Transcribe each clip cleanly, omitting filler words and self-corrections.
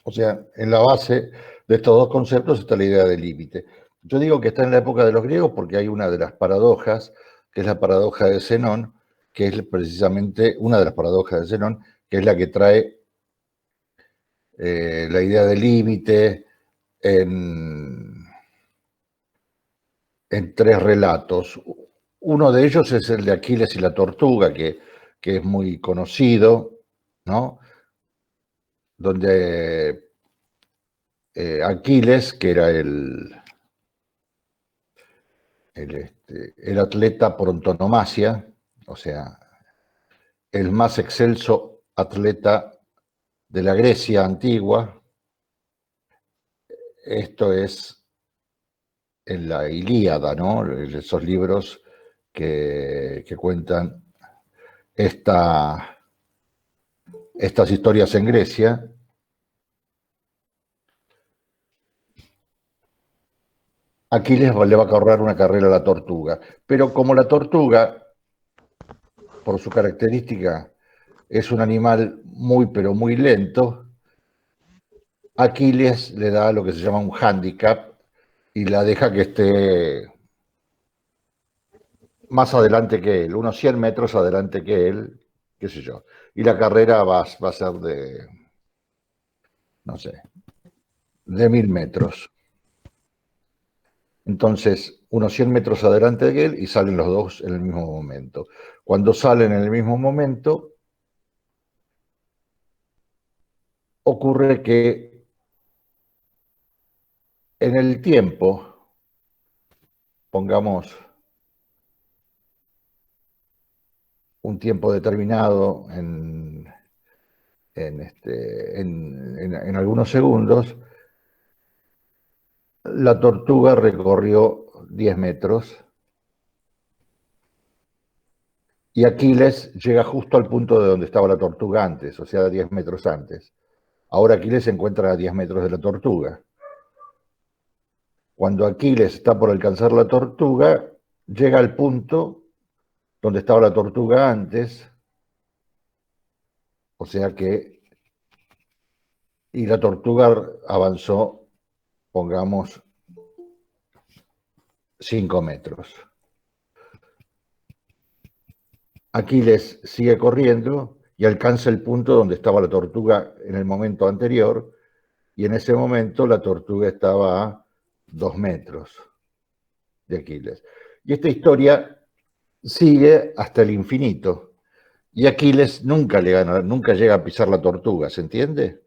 O sea, en la base de estos dos conceptos está la idea del límite. Yo digo que está en la época de los griegos porque hay una de las paradojas, que es la paradoja de Zenón, que es precisamente una de las paradojas de Zenón, que es la que trae la idea del límite en tres relatos. Uno de ellos es el de Aquiles y la tortuga, que es muy conocido, ¿no? Donde Aquiles, que era el atleta por antonomasia, o sea, el más excelso atleta de la Grecia antigua. Esto es en la Ilíada, ¿no? Esos libros que cuentan estas historias en Grecia. Aquiles le va a correr una carrera a la tortuga, pero como la tortuga, por su característica, es un animal muy, pero muy lento, Aquiles le da lo que se llama un hándicap y la deja que esté más adelante que él, unos 100 metros adelante que él, qué sé yo. Y la carrera va a ser de, no sé, de 1000 metros. Entonces, unos 100 metros adelante de él y salen los dos en el mismo momento. Cuando salen en el mismo momento, ocurre que en el tiempo, pongamos un tiempo determinado en algunos segundos, la tortuga recorrió 10 metros y Aquiles llega justo al punto de donde estaba la tortuga antes, o sea, 10 metros antes. Ahora Aquiles se encuentra a 10 metros de la tortuga. Cuando Aquiles está por alcanzar la tortuga, llega al punto donde estaba la tortuga antes, o sea que, y la tortuga avanzó, pongamos, 5 metros. Aquiles sigue corriendo y alcanza el punto donde estaba la tortuga en el momento anterior, y en ese momento la tortuga estaba a 2 metros de Aquiles. Y esta historia sigue hasta el infinito. Y Aquiles nunca le gana, nunca llega a pisar la tortuga, ¿se entiende?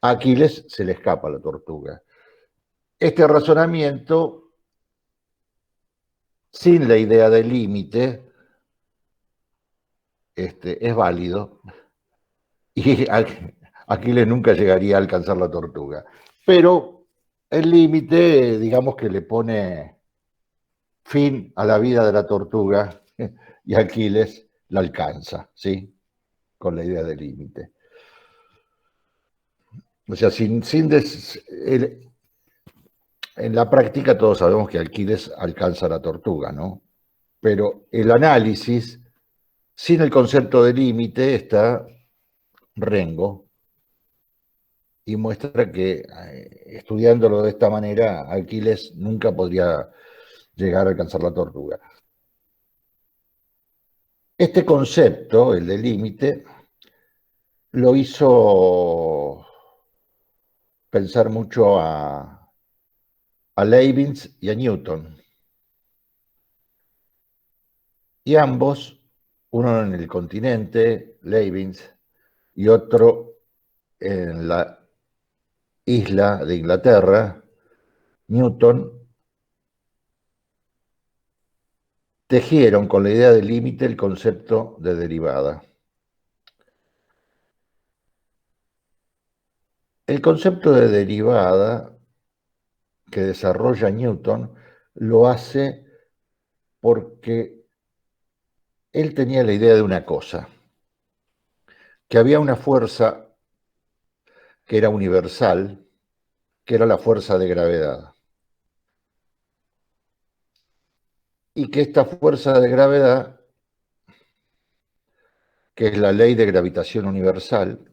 A Aquiles se le escapa la tortuga. Este razonamiento, sin la idea del límite, es válido y Aquiles nunca llegaría a alcanzar la tortuga. Pero el límite, digamos que le pone fin a la vida de la tortuga y Aquiles la alcanza, ¿sí? Con la idea del límite. O sea, en la práctica todos sabemos que Aquiles alcanza la tortuga, ¿no? Pero el análisis, sin el concepto de límite, está Rengo y muestra que estudiándolo de esta manera, Aquiles nunca podría llegar a alcanzar la tortuga. Este concepto, el de límite, lo hizo pensar mucho a Leibniz y a Newton. Y ambos, uno en el continente, Leibniz, y otro en la isla de Inglaterra, Newton, tejieron con la idea del límite el concepto de derivada. El concepto de derivada que desarrolla Newton lo hace porque él tenía la idea de una cosa, que había una fuerza que era universal, que era la fuerza de gravedad, y que esta fuerza de gravedad, que es la ley de gravitación universal,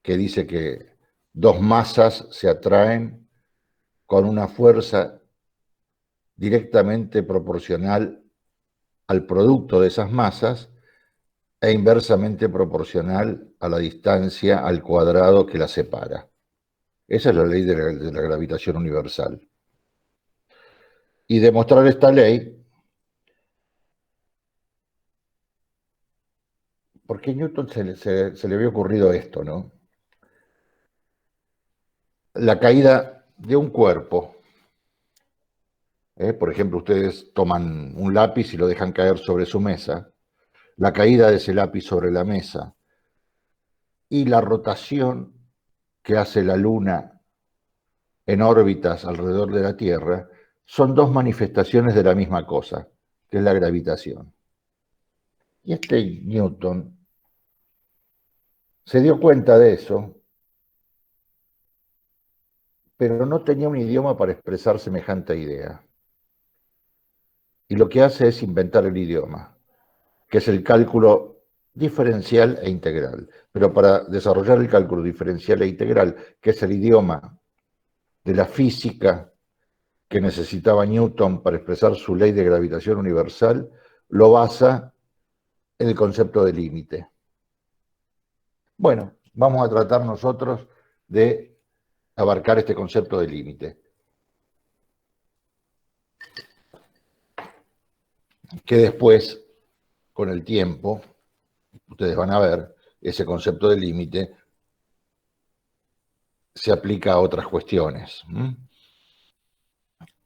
que dice que dos masas se atraen con una fuerza directamente proporcional al producto de esas masas e inversamente proporcional a la distancia al cuadrado que las separa. Esa es la ley de la gravitación universal. Y demostrar esta ley, ¿por qué a Newton se le había ocurrido esto, no? La caída de un cuerpo. Por ejemplo, ustedes toman un lápiz y lo dejan caer sobre su mesa. La caída de ese lápiz sobre la mesa y la rotación que hace la Luna en órbitas alrededor de la Tierra son dos manifestaciones de la misma cosa, que es la gravitación. Y este Newton se dio cuenta de eso, pero no tenía un idioma para expresar semejante idea. Y lo que hace es inventar el idioma, que es el cálculo diferencial e integral. Pero para desarrollar el cálculo diferencial e integral, que es el idioma de la física que necesitaba Newton para expresar su ley de gravitación universal, lo basa en el concepto de límite. Bueno, vamos a tratar nosotros de abarcar este concepto de límite, que después, con el tiempo, ustedes van a ver, ese concepto de límite se aplica a otras cuestiones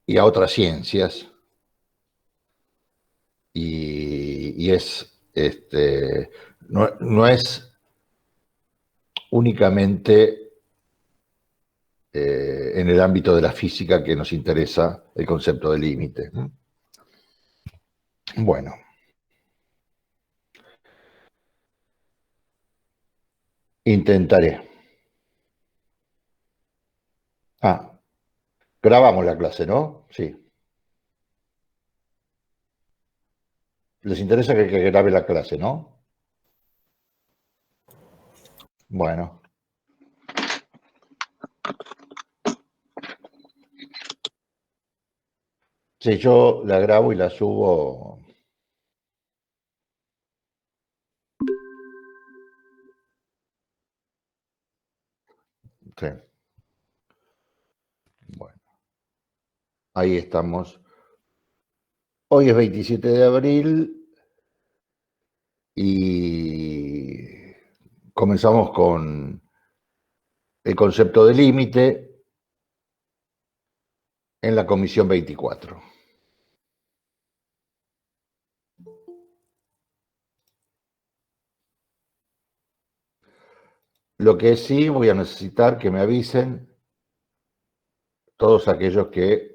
y a otras ciencias, y es, no es únicamente en el ámbito de la física que nos interesa el concepto de límite. Bueno. Intentaré. Ah, grabamos la clase, ¿no? Sí. ¿Les interesa que grabe la clase, no? Bueno. Sí, yo la grabo y la subo. Sí. Bueno, ahí estamos. Hoy es 27 de abril y comenzamos con el concepto de límite en la comisión 24. Lo que sí voy a necesitar que me avisen todos aquellos que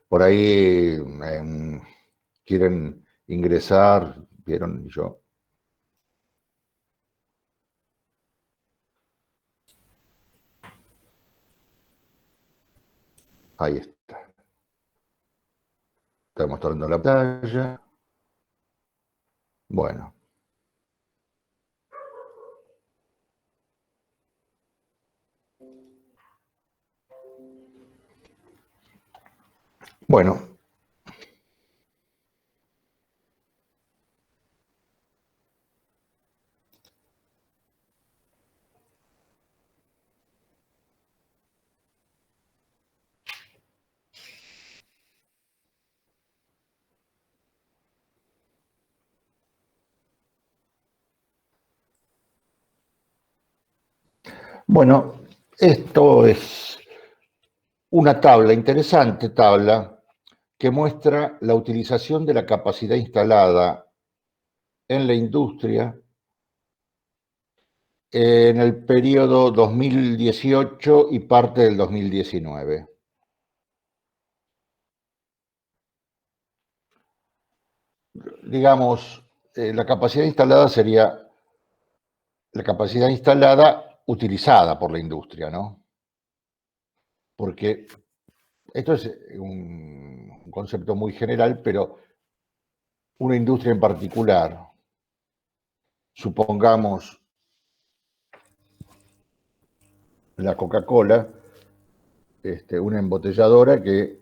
por ahí quieren ingresar, vieron, yo. Ahí está. Está mostrando la pantalla. Bueno. Bueno. Bueno, esto es una tabla, interesante tabla, que muestra la utilización de la capacidad instalada en la industria en el periodo 2018 y parte del 2019. Digamos, la capacidad instalada sería la capacidad instalada utilizada por la industria, ¿no? Porque esto es un concepto muy general, pero una industria en particular, supongamos la Coca-Cola, una embotelladora que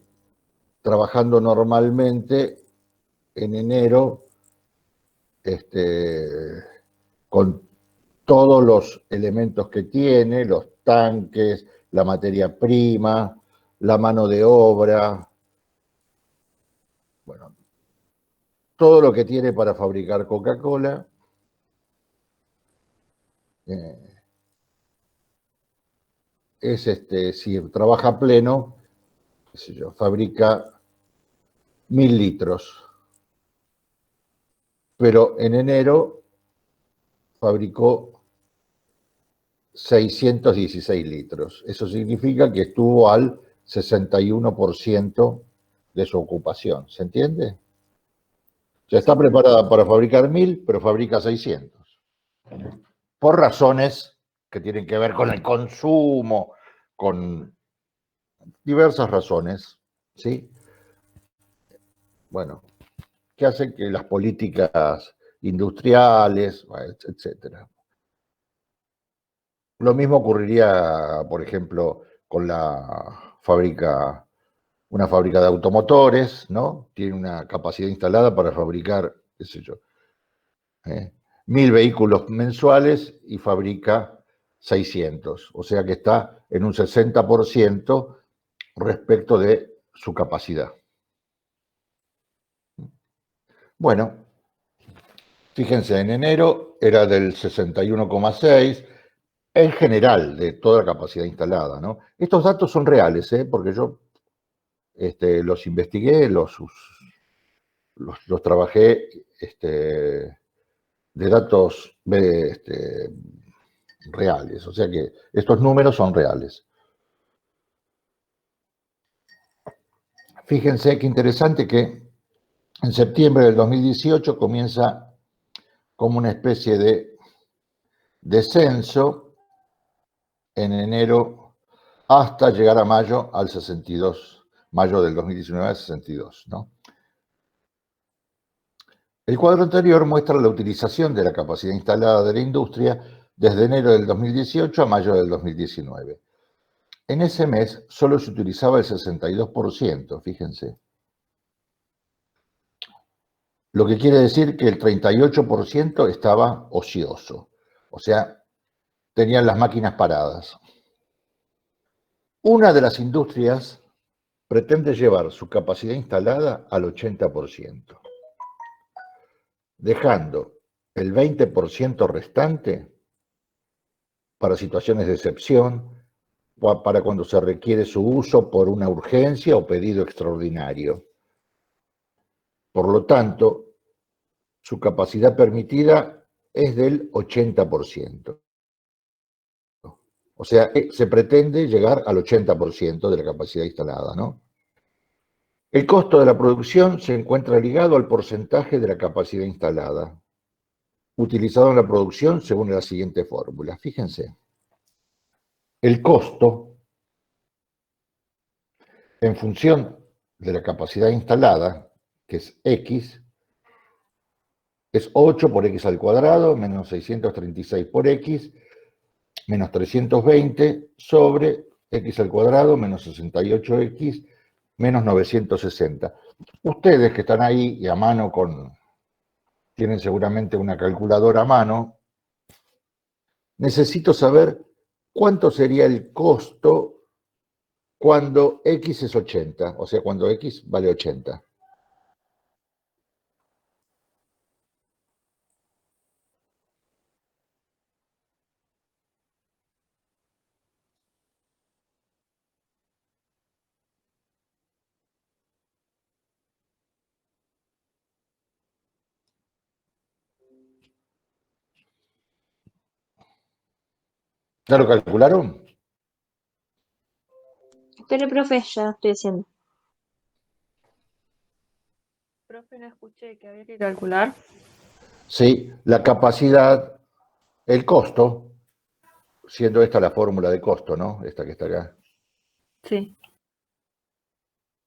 trabajando normalmente en enero, con todos los elementos que tiene, los tanques, la materia prima, la mano de obra, bueno, todo lo que tiene para fabricar Coca-Cola, eh, si trabaja a pleno, qué sé yo, fabrica 1000 litros, pero en enero fabricó 616 litros. Eso significa que estuvo al 61% de su ocupación. ¿Se entiende? O sea, está preparada para fabricar 1000, pero fabrica 600. Por razones que tienen que ver con el consumo, con diversas razones, ¿sí? Bueno, que hacen que las políticas industriales, etcétera. Lo mismo ocurriría, por ejemplo, con una fábrica de automotores, ¿no? Tiene una capacidad instalada para fabricar, qué sé yo, 1000 vehículos mensuales y fabrica 600. O sea que está en un 60% respecto de su capacidad. Bueno, fíjense, en enero era del 61,6 en general de toda la capacidad instalada, ¿no? Estos datos son reales, porque yo los investigué, los trabajé de datos reales, o sea que estos números son reales. Fíjense qué interesante que en septiembre del 2018 comienza como una especie de descenso en enero hasta llegar a mayo al 62, mayo del 2019 al 62, ¿no? El cuadro anterior muestra la utilización de la capacidad instalada de la industria desde enero del 2018 a mayo del 2019. En ese mes solo se utilizaba el 62%, fíjense. Lo que quiere decir que el 38% estaba ocioso, o sea, tenían las máquinas paradas. Una de las industrias pretende llevar su capacidad instalada al 80%, dejando el 20% restante para situaciones de excepción, para cuando se requiere su uso por una urgencia o pedido extraordinario. Por lo tanto, su capacidad permitida es del 80%. O sea, se pretende llegar al 80% de la capacidad instalada, ¿no? El costo de la producción se encuentra ligado al porcentaje de la capacidad instalada, utilizado en la producción según la siguiente fórmula. Fíjense, el costo en función de la capacidad instalada, que es X, es 8 por X al cuadrado, menos 636 por X, menos 320 sobre X al cuadrado, menos 68X, menos 960. Ustedes que están ahí y a mano tienen seguramente una calculadora a mano, necesito saber cuánto sería el costo cuando X es 80, o sea, cuando X vale 80. ¿Ya lo calcularon? Pero, profe, ya estoy haciendo. Profe, no escuché que había que calcular. Sí, la capacidad, el costo, siendo esta la fórmula de costo, ¿no? Esta que está acá. Sí.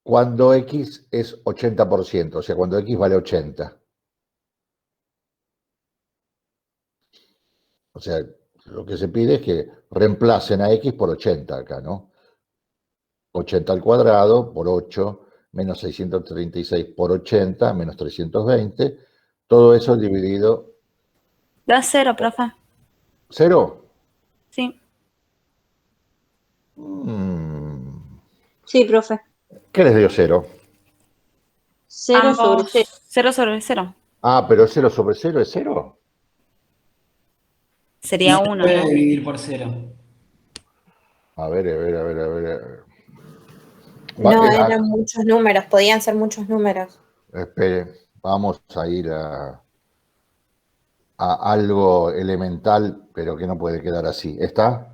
Cuando X es 80%, o sea, cuando X vale 80. O sea, Lo que se pide es que reemplacen a x por 80 acá, ¿no? 80 al cuadrado por 8, menos 636 por 80, menos 320. Todo eso dividido... Da 0, profe. ¿Cero? Sí. Sí, profe. ¿Qué les dio cero? 0 sobre 0. 0 sobre 0. Ah, pero 0 sobre 0 es 0. Sería No se 1, puede ¿no? dividir por 0. A ver, a ver, a ver, a ver. No, eran muchos números, podían ser muchos números. Espere, vamos a ir a algo elemental, pero que no puede quedar así. ¿Está?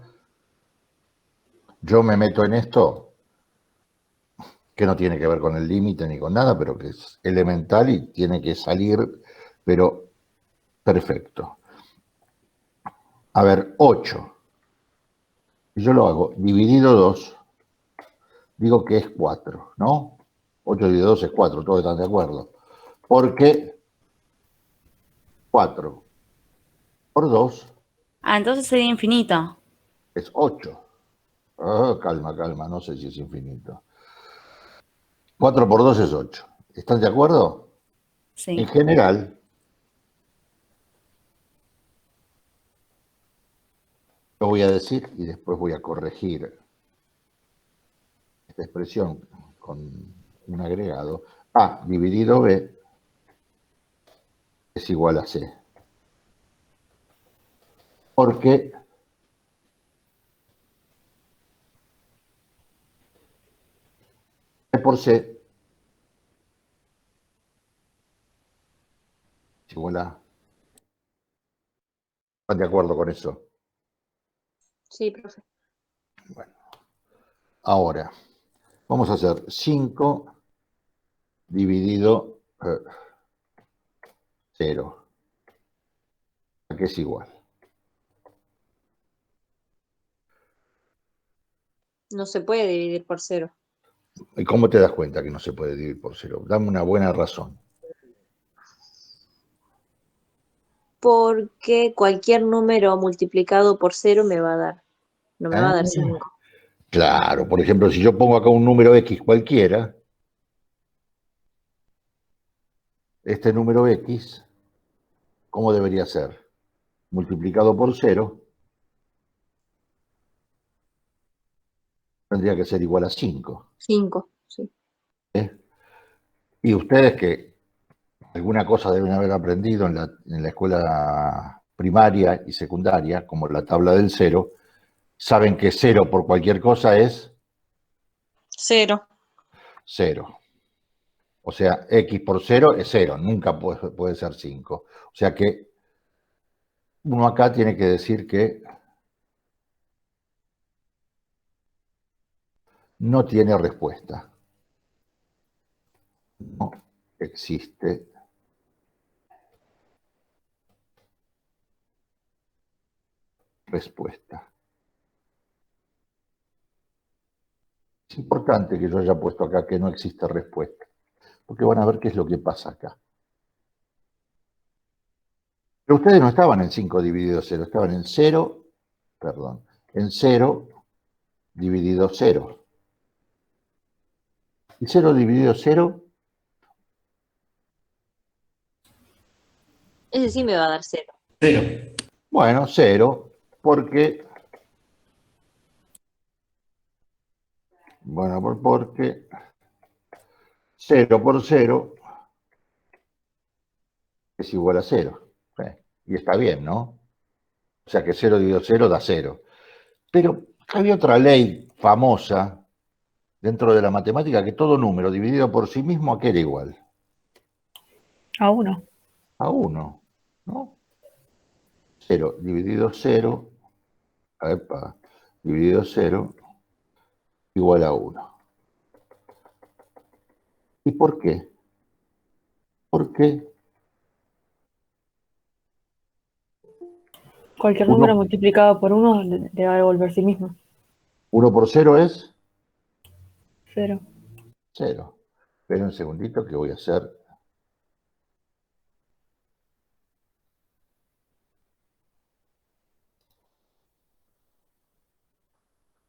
Yo me meto en esto, que no tiene que ver con el límite ni con nada, pero que es elemental y tiene que salir, pero perfecto. A ver, 8. Y yo lo hago dividido 2, digo que es 4, ¿no? 8 dividido 2 es 4, todos están de acuerdo. Porque 4 por 2 Ah, entonces sería infinito. es 8. Ah, calma, calma, no sé si es infinito. 4 por 2 es 8. ¿Están de acuerdo? Sí. En general, lo voy a decir y después voy a corregir esta expresión con un agregado. A dividido B es igual a C. Porque B por C es igual a... ¿Están de acuerdo con eso? Sí, profe. Bueno, ahora vamos a hacer 5 dividido 0, que es igual. No se puede dividir por 0. ¿Y cómo te das cuenta que no se puede dividir por 0? Dame una buena razón. Porque cualquier número multiplicado por 0 me va a dar. No me va a dar 5. Claro, por ejemplo, si yo pongo acá un número X cualquiera, este número X, ¿cómo debería ser? Multiplicado por 0, tendría que ser igual a 5. 5, sí. Y ustedes que alguna cosa deben haber aprendido en la escuela primaria y secundaria, como la tabla del 0, saben que 0 por cualquier cosa es 0. 0. O sea, X por 0 es 0, nunca puede ser 5. O sea que uno acá tiene que decir que no tiene respuesta. No existe respuesta. Es importante que yo haya puesto acá que no existe respuesta, porque van a ver qué es lo que pasa acá. Pero ustedes no estaban en 5 dividido 0, estaban en 0, perdón, en 0 dividido 0. ¿Y 0 dividido 0? Ese sí me va a dar 0. 0. Bueno, 0, porque... Bueno, porque 0 por 0 es igual a 0. Y está bien, ¿no? O sea que 0 dividido 0 da 0. Pero había otra ley famosa dentro de la matemática que todo número dividido por sí mismo, ¿a qué era igual? A 1. A 1, ¿no? 0 dividido 0, epa, dividido 0, igual a 1. ¿Y por qué? Porque Cualquier 1, número multiplicado por 1 le va a devolver sí mismo. 1 por 0 es 0. 0. Espera un segundito que voy a hacer...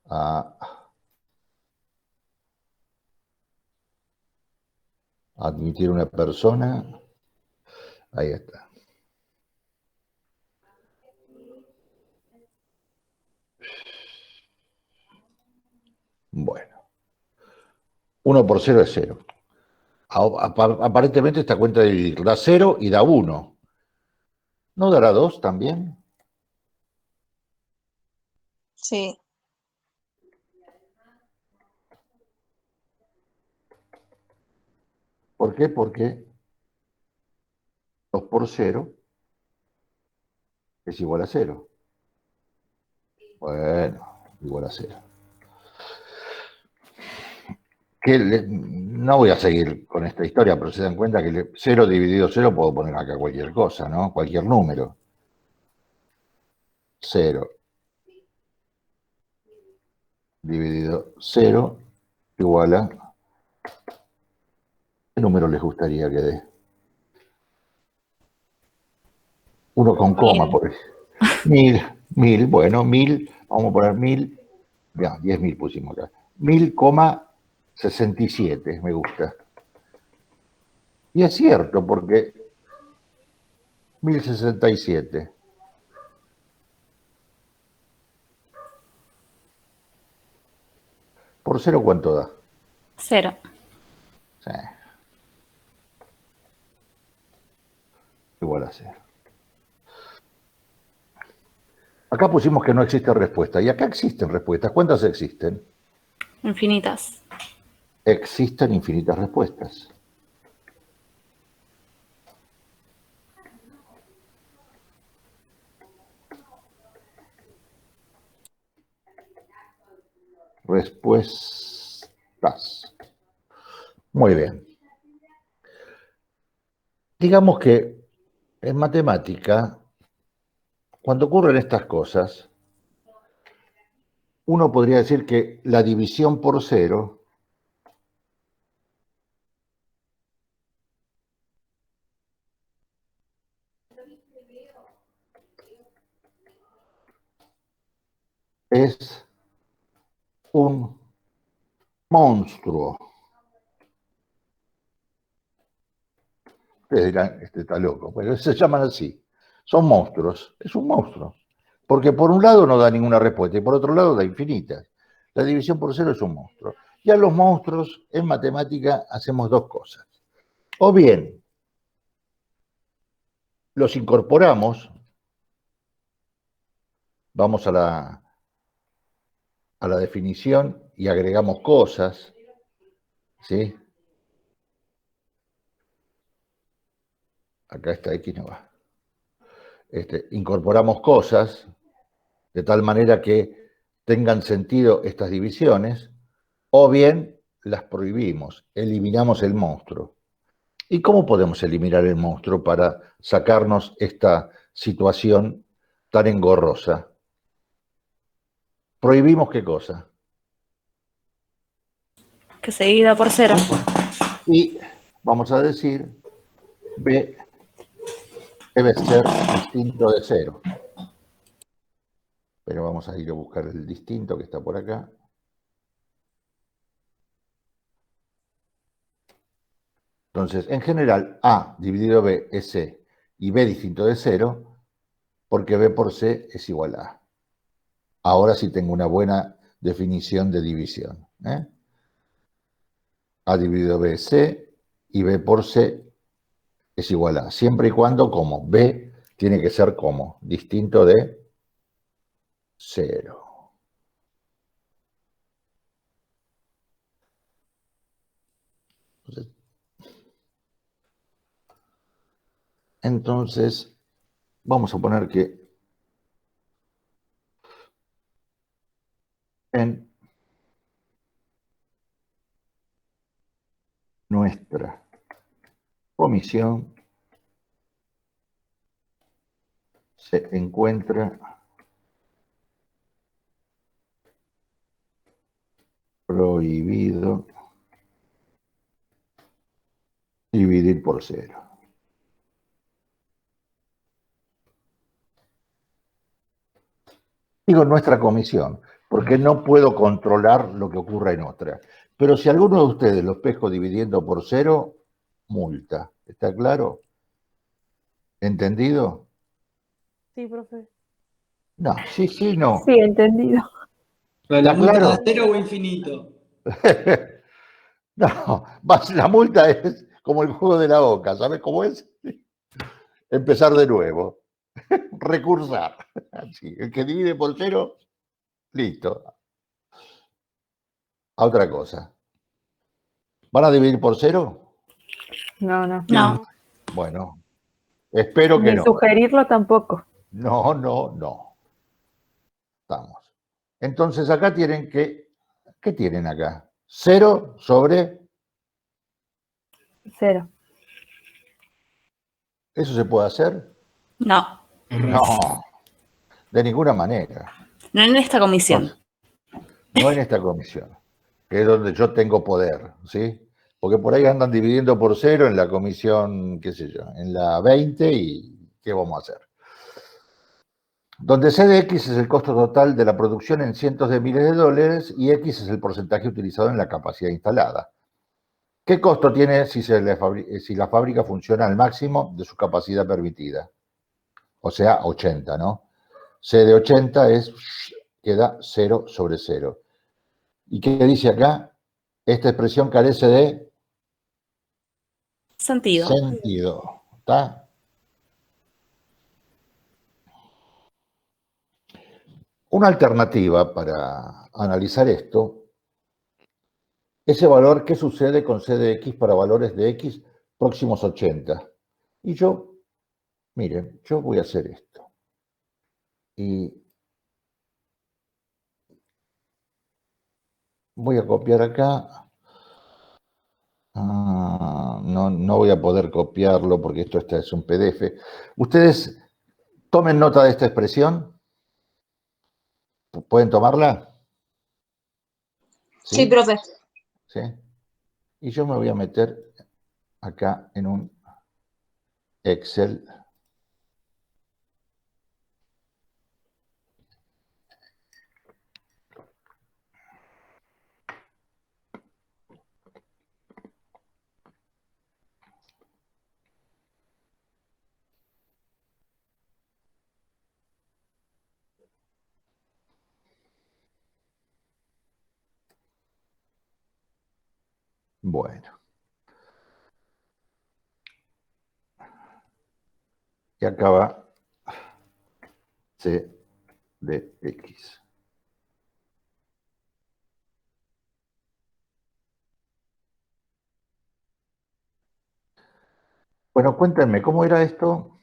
a admitir una persona. Ahí está. Bueno. 1 por 0 es 0. Aparentemente esta cuenta de dividir da 0 y da 1. ¿No dará 2 también? Sí. ¿Por qué? Porque 2 por 0 es igual a 0. Bueno, igual a 0. No voy a seguir con esta historia, pero se dan cuenta que 0 dividido 0 puedo poner acá cualquier cosa, ¿no? Cualquier número. 0 dividido 0 igual a... ¿Qué número les gustaría que dé? 1 con coma, 1000. por ejemplo. 1000, bueno, 1000, vamos a poner 1000, ya, 10.000 pusimos acá. 1000,67 me gusta. Y es cierto, porque 1067. ¿Por 0 cuánto da? 0. Sí. Igual a 0. Acá pusimos que no existe respuesta. Y acá existen respuestas. ¿Cuántas existen? Infinitas. Existen infinitas respuestas. Respuestas. Muy bien. Digamos que en matemática, cuando ocurren estas cosas, uno podría decir que la división por 0 es un monstruo. Ustedes dirán, este está loco, pero se llaman así. Son monstruos, es un monstruo. Porque por un lado no da ninguna respuesta y por otro lado da infinitas. La división por 0 es un monstruo. Y a los monstruos en matemática hacemos dos cosas. O bien los incorporamos, vamos a la definición y agregamos cosas, ¿sí? Acá está X, no va. Incorporamos cosas de tal manera que tengan sentido estas divisiones, o bien las prohibimos, eliminamos el monstruo. ¿Y cómo podemos eliminar el monstruo para sacarnos esta situación tan engorrosa? ¿Prohibimos qué cosa? Que se divida por 0. Y vamos a decir, B debe ser distinto de 0. Pero vamos a ir a buscar el distinto que está por acá. Entonces, en general, A dividido B es C y B distinto de 0, porque B por C es igual a A. Ahora sí tengo una buena definición de división. A dividido B es C y B por C es igual a, siempre y cuando como B tiene que ser como distinto de 0. Entonces, vamos a poner que en nuestra comisión se encuentra prohibido dividir por 0. Digo nuestra comisión, porque no puedo controlar lo que ocurra en otra. Pero si alguno de ustedes los pesco dividiendo por 0, multa. ¿Está claro? ¿Entendido? Sí, profe. No, sí, no. Sí, entendido. ¿Pero la ¿Está multa claro? es 0 o infinito? No, la multa es como el juego de la oca, ¿sabes cómo es? Empezar de nuevo. Recursar. Así, el que divide por 0, listo. A otra cosa. ¿Van a dividir por 0? No, no. No. Bueno, espero que Ni no. sugerirlo tampoco. No. Estamos. Entonces acá tienen que... ¿Qué tienen acá? 0 sobre... 0. ¿Eso se puede hacer? No. No, de ninguna manera. No en esta comisión. No en esta comisión, que es donde yo tengo poder, ¿sí? Porque por ahí andan dividiendo por 0 en la comisión, qué sé yo, en la 20 y ¿qué vamos a hacer? Donde C de X es el costo total de la producción en cientos de miles de dólares y X es el porcentaje utilizado en la capacidad instalada. ¿Qué costo tiene si la fábrica funciona al máximo de su capacidad permitida? O sea, 80, ¿no? C de 80 queda 0 sobre 0. ¿Y qué dice acá? Esta expresión carece de Sentido. sentido. ¿Está? Una alternativa para analizar esto, ese valor, ¿qué sucede con C de X para valores de X próximos a 80? Y yo, miren, yo voy a hacer esto. Y voy a copiar acá. No voy a poder copiarlo porque esto es un PDF. Ustedes tomen nota de esta expresión. ¿Pueden tomarla? Sí, profe. ¿Sí? Y yo me voy a meter acá en un Excel. Bueno. Y acá va C de X. Bueno, cuéntenme, ¿cómo era esto?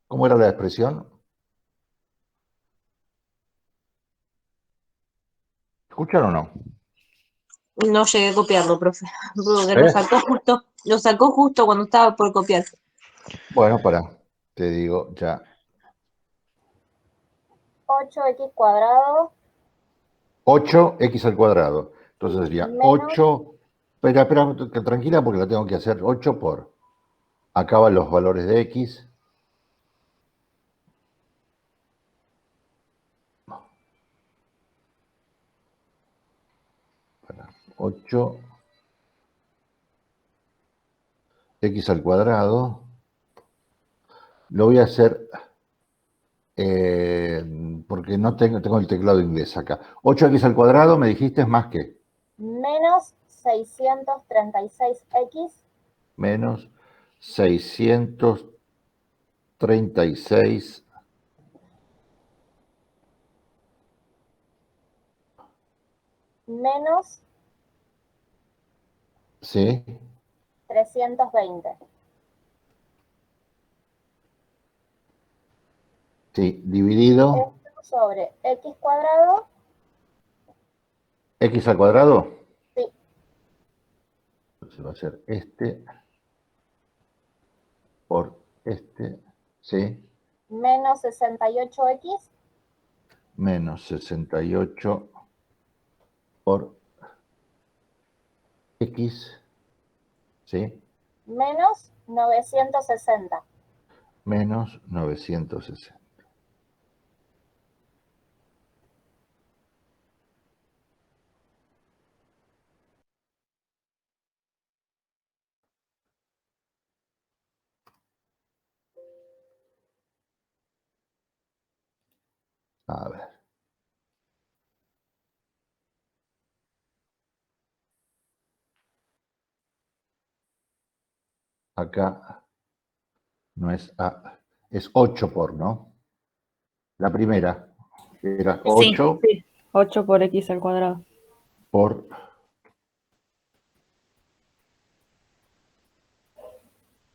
¿Cómo era la expresión? ¿Escuchan o no? No llegué a copiarlo, profe. Porque ¿Eh? lo sacó justo cuando estaba por copiar. Bueno, te digo ya. 8x cuadrado 8x al cuadrado. Entonces sería menos 8. Espera, tranquila porque la tengo que hacer. 8 por. Acá van los valores de X. Espera, 8 X al cuadrado. Lo voy a hacer porque no tengo el teclado inglés acá. 8x al cuadrado, me dijiste, es más que. menos 636x Menos 636. menos Sí, 320. sí, dividido. Esto sobre x cuadrado, X al cuadrado. sí, Entonces va a ser este por este, sí, menos 68x menos 68 por X, sí, menos 960. menos 960. A ver. Acá no es A, es 8 por, ¿no? La primera era 8 Sí, 8 por x al cuadrado. por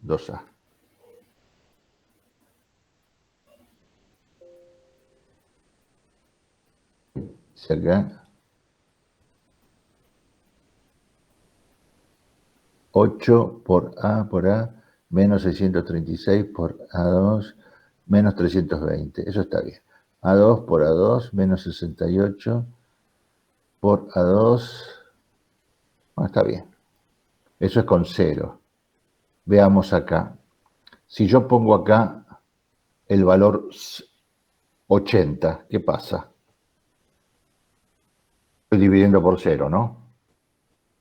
2A. Si acá 8 por A, menos 636 por A2, menos 320. Eso está bien. A2 por A2, menos 68 por A2. Bueno, está bien. Eso es con 0. Veamos acá. Si yo pongo acá el valor 80, ¿qué pasa? Estoy dividiendo por 0, ¿no?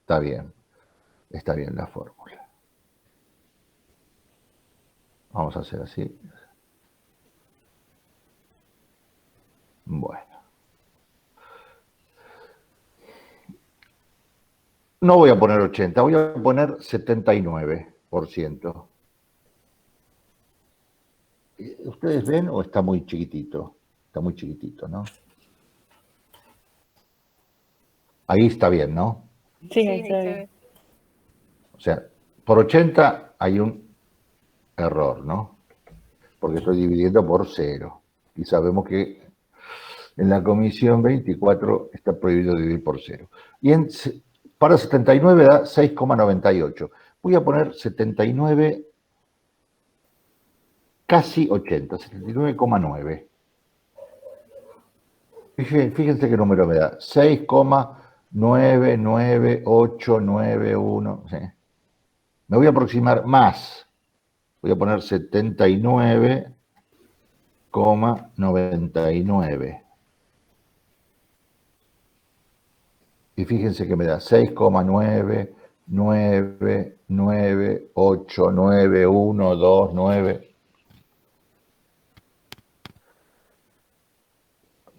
Está bien la fórmula. Vamos a hacer así. Bueno. No voy a poner 80, voy a poner 79%. ¿Ustedes ven o está muy chiquitito? Está muy chiquitito, ¿no? Ahí está bien, ¿no? Sí, ahí está bien. O sea, por 80 hay un error, ¿no? Porque estoy dividiendo por 0. Y sabemos que en la comisión 24 está prohibido dividir por 0. Y para 79 da 6,98. Voy a poner 79, casi 80, 79,9. Fíjense qué número me da. 6,99891. Sí. Me voy a aproximar más. Voy a poner 79,99. Y fíjense que me da 6,999899129.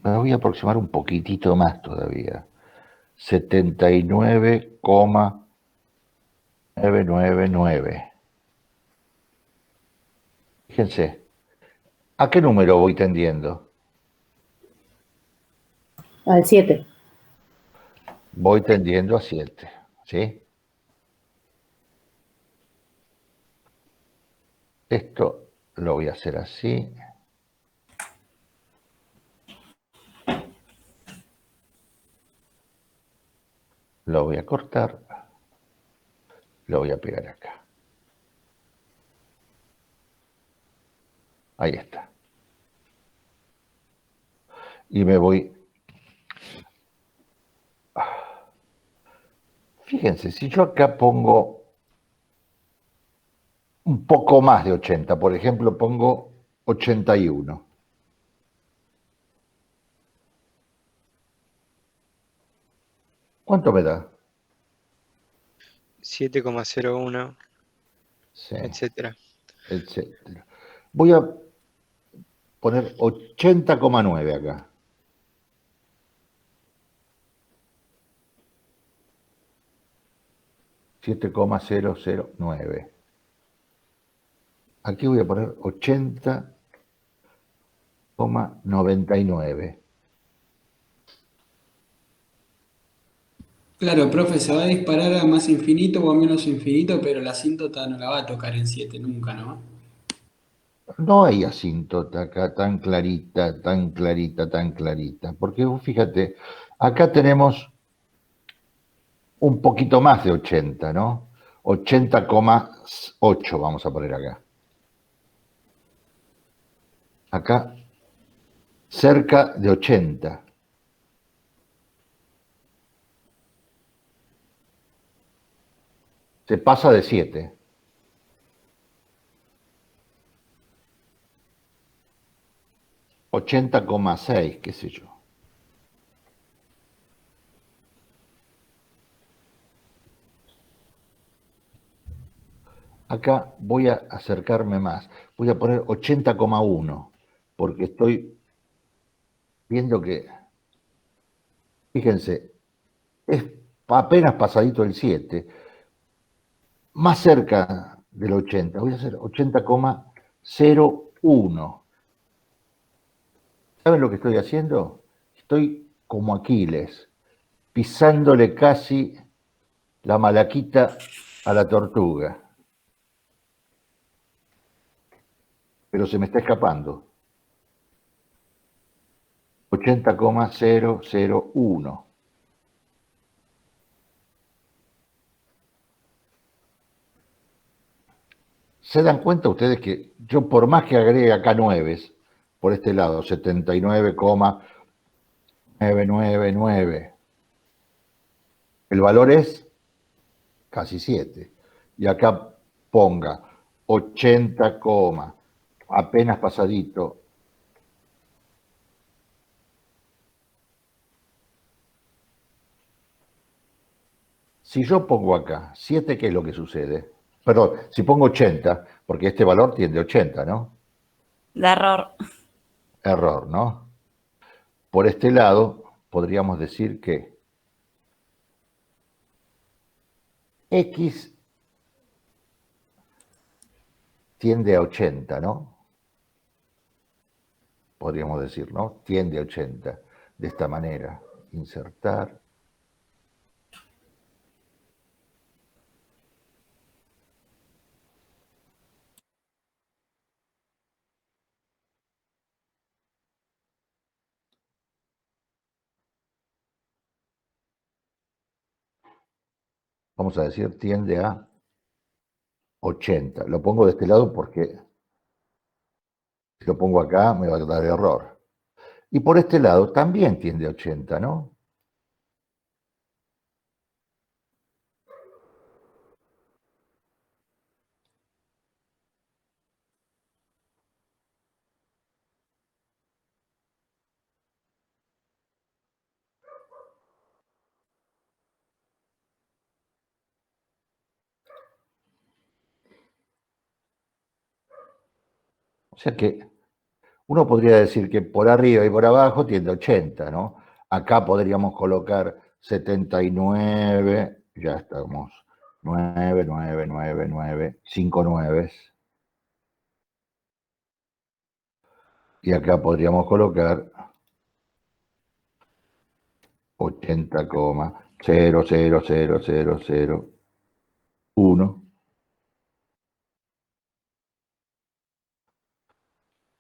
Me voy a aproximar un poquitito más todavía. 79,999. Fíjense, ¿a qué número voy tendiendo? Al 7. Voy tendiendo a 7, ¿sí? Esto lo voy a hacer así. Lo voy a cortar. Lo voy a pegar acá. Ahí está. Y me voy... Fíjense, si yo acá pongo un poco más de 80, por ejemplo, pongo 81. ¿Cuánto me da? 7,01, Sí, etcétera. etcétera. Voy a poner 80,9 acá. $7,009. Aquí voy a poner 80,99. Claro, profe, se va a disparar a más infinito o a menos infinito, pero la asíntota no la va a tocar en 7 nunca, ¿no? No hay asíntota acá tan clarita, tan clarita, tan clarita. Porque fíjate, acá tenemos un poquito más de 80, ¿no? 80,8 vamos a poner acá. Acá, cerca de 80. Se pasa de 7. $80,6, qué sé yo. Acá voy a acercarme más. Voy a poner 80,1, porque estoy viendo que, fíjense, es apenas pasadito el 7, más cerca del 80. Voy a hacer 80,01. ¿Saben lo que estoy haciendo? Estoy como Aquiles, pisándole casi la malaquita a la tortuga. Pero se me está escapando. 80,001. ¿Se dan cuenta ustedes que yo por más que agregue acá 9 por este lado, 79,999, el valor es casi 7. Y acá ponga 80, apenas pasadito. Si yo pongo acá 7, ¿qué es lo que sucede? Perdón, si pongo 80, porque este valor tiende a 80, ¿no? De error. Error, ¿no? Por este lado, podríamos decir que X tiende a 80, ¿no? Podríamos decir, ¿no? Tiende a 80. De esta manera, insertar. Vamos a decir, tiende a 80. Lo pongo de este lado porque si lo pongo acá me va a dar error. Y por este lado también tiende a 80, ¿no? O sea que uno podría decir que por arriba y por abajo tiende a 80, ¿no? Acá podríamos colocar 79, ya estamos, 9, 9, 9, 9, 5 nueves. Y acá podríamos colocar 80,00001.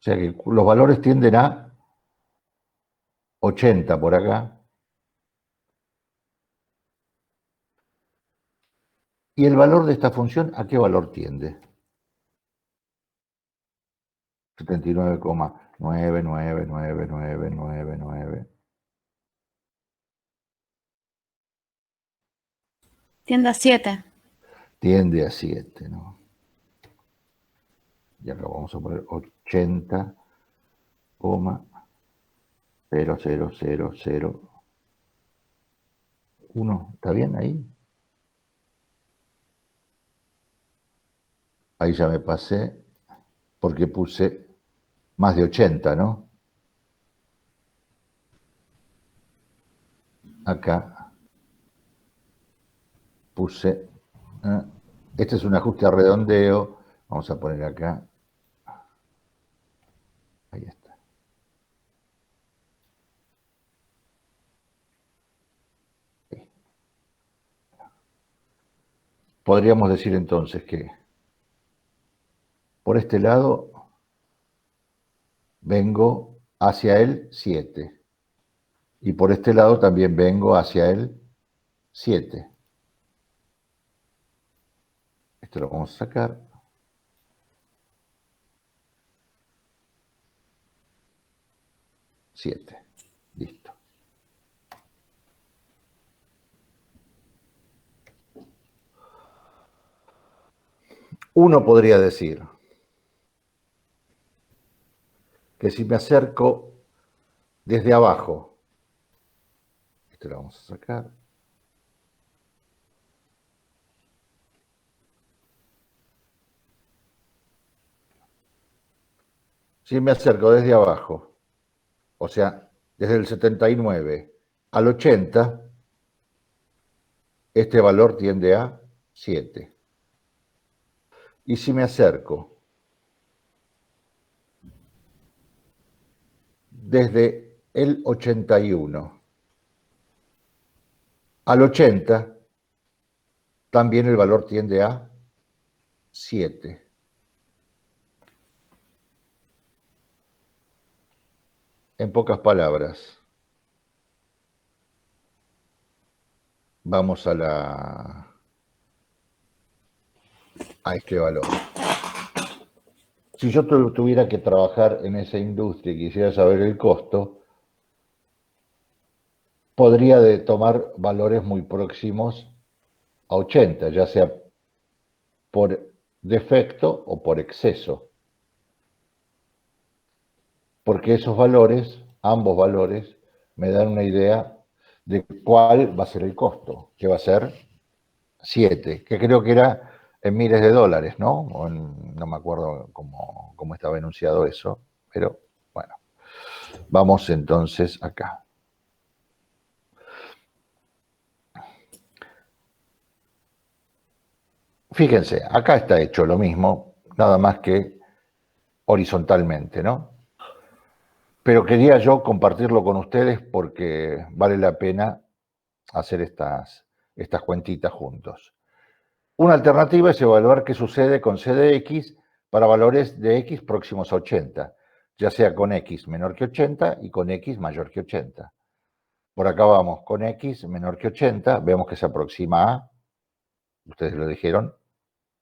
O sea que los valores tienden a 80 por acá. ¿Y el valor de esta función a qué valor tiende? 79,99999. Tiende a 7. Tiende a 7, ¿no? Y acá vamos a poner 80,00001. ¿Está bien ahí? Ahí ya me pasé porque puse más de 80, ¿no? Acá puse, este es un ajuste a redondeo, vamos a poner acá, ahí está. Ahí. Podríamos decir entonces que por este lado vengo hacia el 7 y por este lado también vengo hacia el 7. Esto lo vamos a sacar. Siete. Listo. Uno podría decir que si me acerco desde abajo, esto lo vamos a sacar. Si me acerco desde abajo, o sea, desde el 79 al 80, este valor tiende a 7. Y si me acerco desde el 81 al 80, también el valor tiende a 7. En pocas palabras, vamos a este valor. Si yo tuviera que trabajar en esa industria y quisiera saber el costo, podría tomar valores muy próximos a 80, ya sea por defecto o por exceso. Porque esos valores, ambos valores, me dan una idea de cuál va a ser el costo, que va a ser 7, que creo que era en miles de dólares, ¿no? No me acuerdo cómo estaba enunciado eso, pero bueno. Vamos entonces acá. Fíjense, acá está hecho lo mismo, nada más que horizontalmente, ¿no? Pero quería yo compartirlo con ustedes porque vale la pena hacer estas cuentitas juntos. Una alternativa es evaluar qué sucede con c de x para valores de x próximos a 80, ya sea con x menor que 80 y con x mayor que 80. Por acá vamos con x menor que 80, vemos que se aproxima a, ustedes lo dijeron,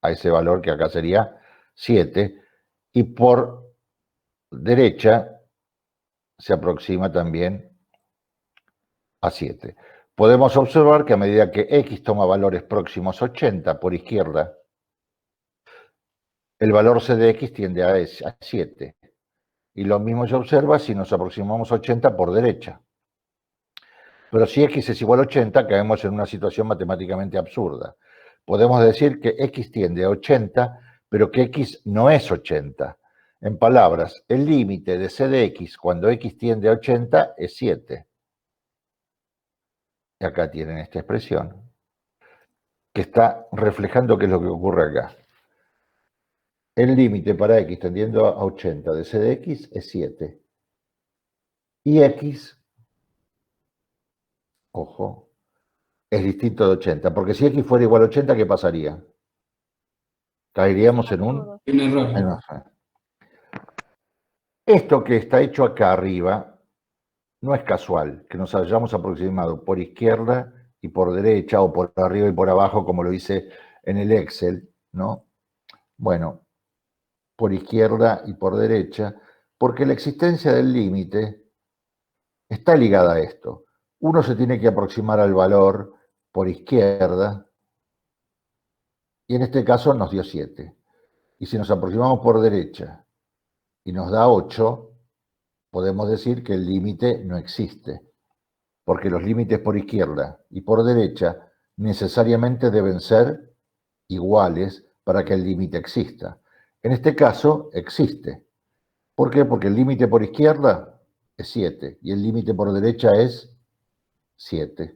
a ese valor que acá sería 7, y por derecha se aproxima también a 7. Podemos observar que a medida que x toma valores próximos a 80 por izquierda, el valor c de x tiende a 7. Y lo mismo se observa si nos aproximamos a 80 por derecha. Pero si x es igual a 80, caemos en una situación matemáticamente absurda. Podemos decir que x tiende a 80, pero que x no es 80. En palabras, el límite de c de x cuando x tiende a 80 es 7. Y acá tienen esta expresión, que está reflejando qué es lo que ocurre acá. El límite para x tendiendo a 80 de c de x es 7. Y x, ojo, es distinto de 80, porque si x fuera igual a 80, ¿qué pasaría? Caeríamos en un error. Esto que está hecho acá arriba no es casual, que nos hayamos aproximado por izquierda y por derecha, o por arriba y por abajo, como lo hice en el Excel, ¿no? Bueno, por izquierda y por derecha, porque la existencia del límite está ligada a esto. Uno se tiene que aproximar al valor por izquierda, y en este caso nos dio 7. Y si nos aproximamos por derecha y nos da 8, podemos decir que el límite no existe, porque los límites por izquierda y por derecha necesariamente deben ser iguales para que el límite exista. En este caso, existe. ¿Por qué? Porque el límite por izquierda es 7 y el límite por derecha es 7.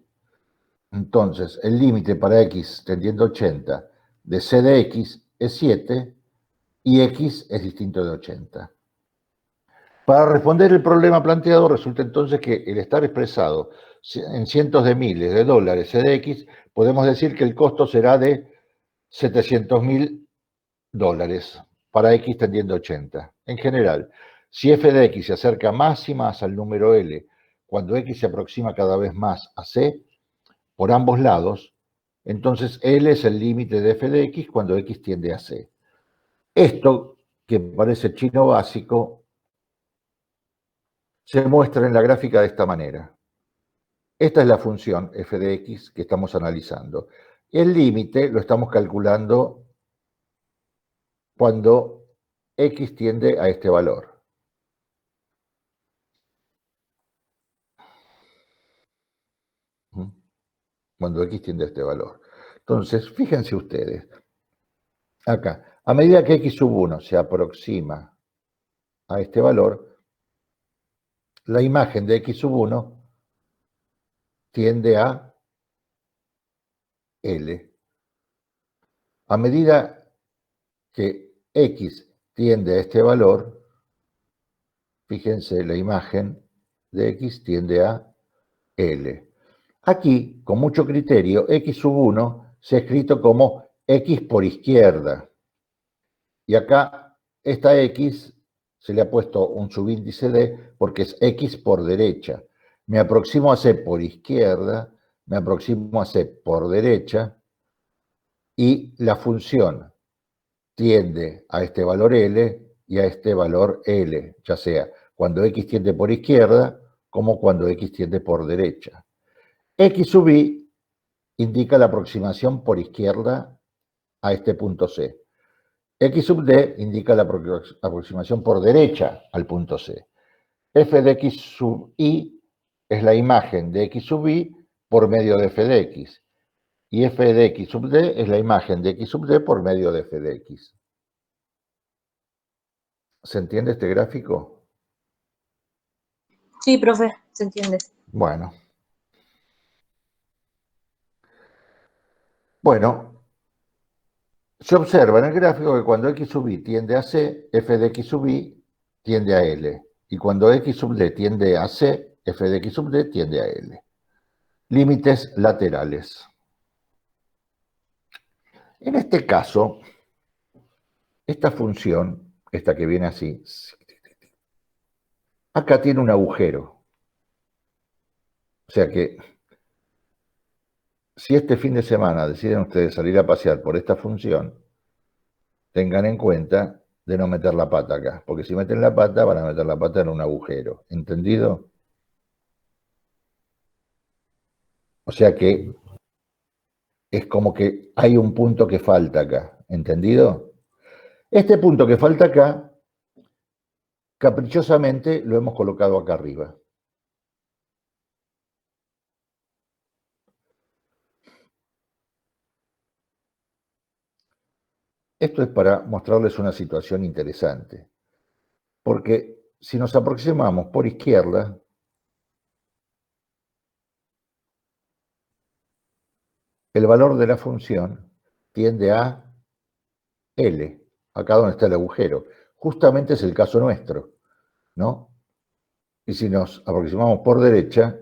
Entonces, el límite para x tendiendo a 80 de c de x es 7 y x es distinto de 80. Para responder el problema planteado, resulta entonces que el estar expresado en cientos de miles de dólares c de x, podemos decir que el costo será de $700.000 para x tendiendo a 80. En general, si f de x se acerca más y más al número L, cuando x se aproxima cada vez más a c, por ambos lados, entonces L es el límite de f de x cuando x tiende a c. Esto, que parece chino básico, se muestra en la gráfica de esta manera. Esta es la función f de x que estamos analizando. El límite lo estamos calculando cuando x tiende a este valor. Cuando x tiende a este valor. Entonces, fíjense ustedes, acá, a medida que x sub 1 se aproxima a este valor, la imagen de x sub 1 tiende a L. A medida que x tiende a este valor, fíjense, la imagen de x tiende a L. Aquí, con mucho criterio, x sub 1 se ha escrito como x por izquierda. Y acá, esta x se le ha puesto un subíndice d porque es x por derecha. Me aproximo a c por izquierda, me aproximo a c por derecha, y la función tiende a este valor L y a este valor L, ya sea cuando x tiende por izquierda como cuando x tiende por derecha. X sub i indica la aproximación por izquierda a este punto C. X sub d indica la aproximación por derecha al punto C. F de x sub i es la imagen de x sub i por medio de f de x. Y f de x sub d es la imagen de x sub d por medio de f de x. ¿Se entiende este gráfico? Sí, profe, se entiende. Bueno. Bueno, se observa en el gráfico que cuando x sub i tiende a c, f de x sub i tiende a L. Y cuando x sub d tiende a c, f de x sub d tiende a L. Límites laterales. En este caso, esta función, esta que viene así, acá tiene un agujero. O sea que, si este fin de semana deciden ustedes salir a pasear por esta función, tengan en cuenta de no meter la pata acá, porque si meten la pata, van a meter la pata en un agujero. ¿Entendido? O sea que es como que hay un punto que falta acá. ¿Entendido? Este punto que falta acá, caprichosamente lo hemos colocado acá arriba. Esto es para mostrarles una situación interesante. Porque si nos aproximamos por izquierda, el valor de la función tiende a L, acá donde está el agujero. Justamente es el caso nuestro, ¿no? Y si nos aproximamos por derecha,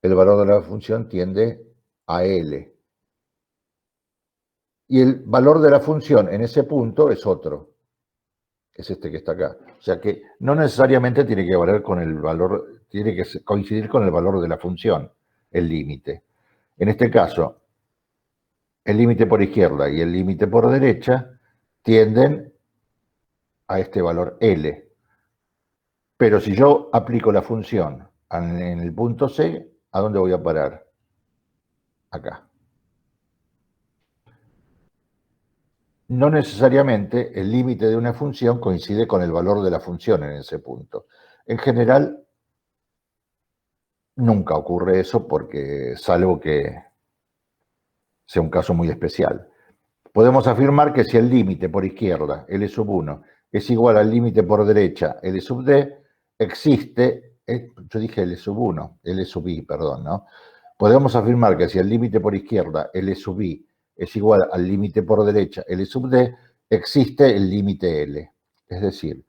el valor de la función tiende a L. Y el valor de la función en ese punto es otro, es este que está acá. O sea que no necesariamente tiene que valer con el valor, tiene que coincidir con el valor de la función, el límite. En este caso, el límite por izquierda y el límite por derecha tienden a este valor L. Pero si yo aplico la función en el punto C, ¿a dónde voy a parar? Acá. No necesariamente el límite de una función coincide con el valor de la función en ese punto. En general, nunca ocurre eso porque, salvo que sea un caso muy especial. Podemos afirmar que si el límite por izquierda, L sub 1, es igual al límite por derecha, L sub d, existe, yo dije L sub 1, L sub i, perdón, ¿no? Podemos afirmar que si el límite por izquierda, L sub i, es igual al límite por derecha, L sub d, existe el límite L. Es decir,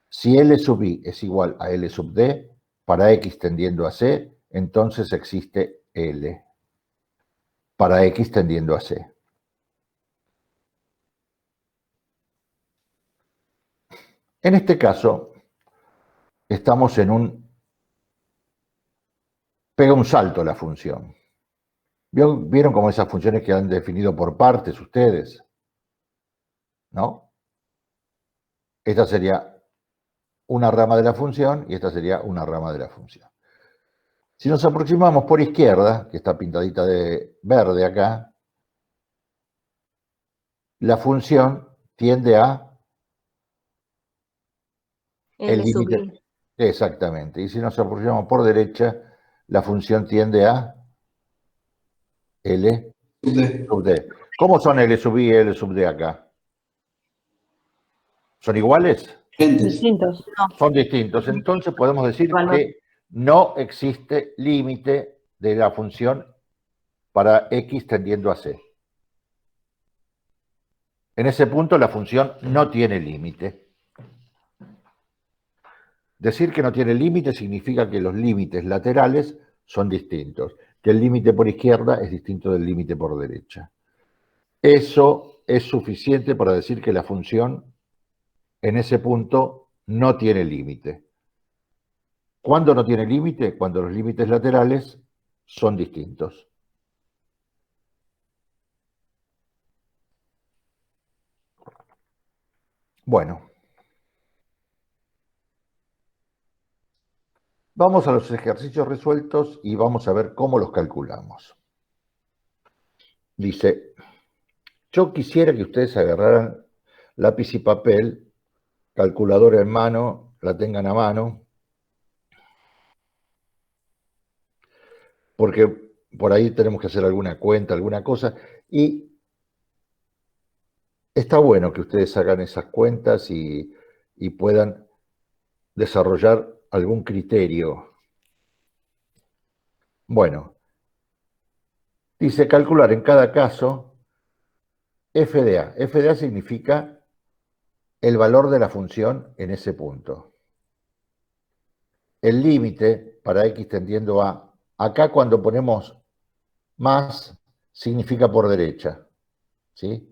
si L sub i es igual a L sub d, para x tendiendo a c, entonces existe L. Para x tendiendo a c. En este caso, estamos en un... pega un salto la función. ¿Vieron como esas funciones que han definido por partes ustedes? ¿No? Esta sería una rama de la función y esta sería una rama de la función. Si nos aproximamos por izquierda, que está pintadita de verde acá, la función tiende a el L sub límite. I. Exactamente. Y si nos aproximamos por derecha, la función tiende a L sub d. ¿Cómo son L sub i y L sub d acá? ¿Son iguales? Diferentes. Distintos. Son distintos. Entonces podemos decir Bueno. que no existe límite de la función para x tendiendo a c. En ese punto la función no tiene límite. Decir que no tiene límite significa que los límites laterales son distintos, que el límite por izquierda es distinto del límite por derecha. Eso es suficiente para decir que la función en ese punto no tiene límite. ¿Cuándo no tiene límite? Cuando los límites laterales son distintos. Bueno. Vamos a los ejercicios resueltos y vamos a ver cómo los calculamos. Dice, yo quisiera que ustedes agarraran lápiz y papel, calculadora en mano, la tengan a mano, porque por ahí tenemos que hacer alguna cuenta, alguna cosa, y está bueno que ustedes hagan esas cuentas y puedan desarrollar algún criterio. Bueno, dice calcular en cada caso FDA. FDA significa el valor de la función en ese punto. El límite para x tendiendo a, acá cuando ponemos más, significa por derecha, ¿sí?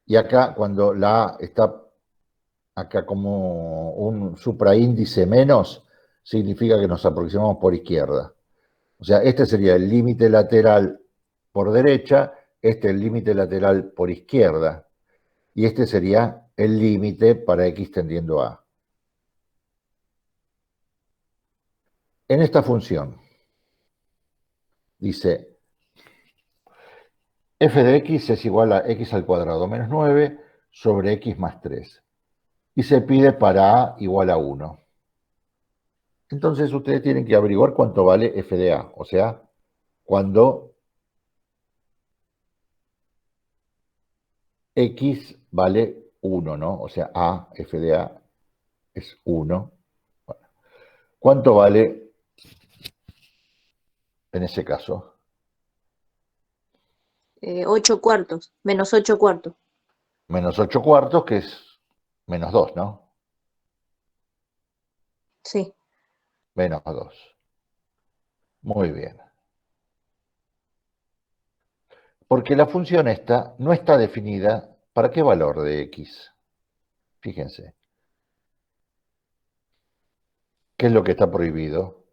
Y acá cuando la A está acá como un supraíndice menos, significa que nos aproximamos por izquierda. O sea, este sería el límite lateral por derecha, este el límite lateral por izquierda, y este sería el límite para x tendiendo a. En esta función, dice, f de x es igual a x al cuadrado menos 9 sobre x más 3. Y se pide para a igual a 1. Entonces ustedes tienen que averiguar cuánto vale f de a, o sea, cuando x vale 1, ¿no? O sea, a, f de a es 1. Bueno, ¿cuánto vale en ese caso? 8 cuartos, menos 8 cuartos. Menos 8 cuartos, que es menos 2, ¿no? Sí. Menos 2. Muy bien. Porque la función esta no está definida para qué valor de x. Fíjense. ¿Qué es lo que está prohibido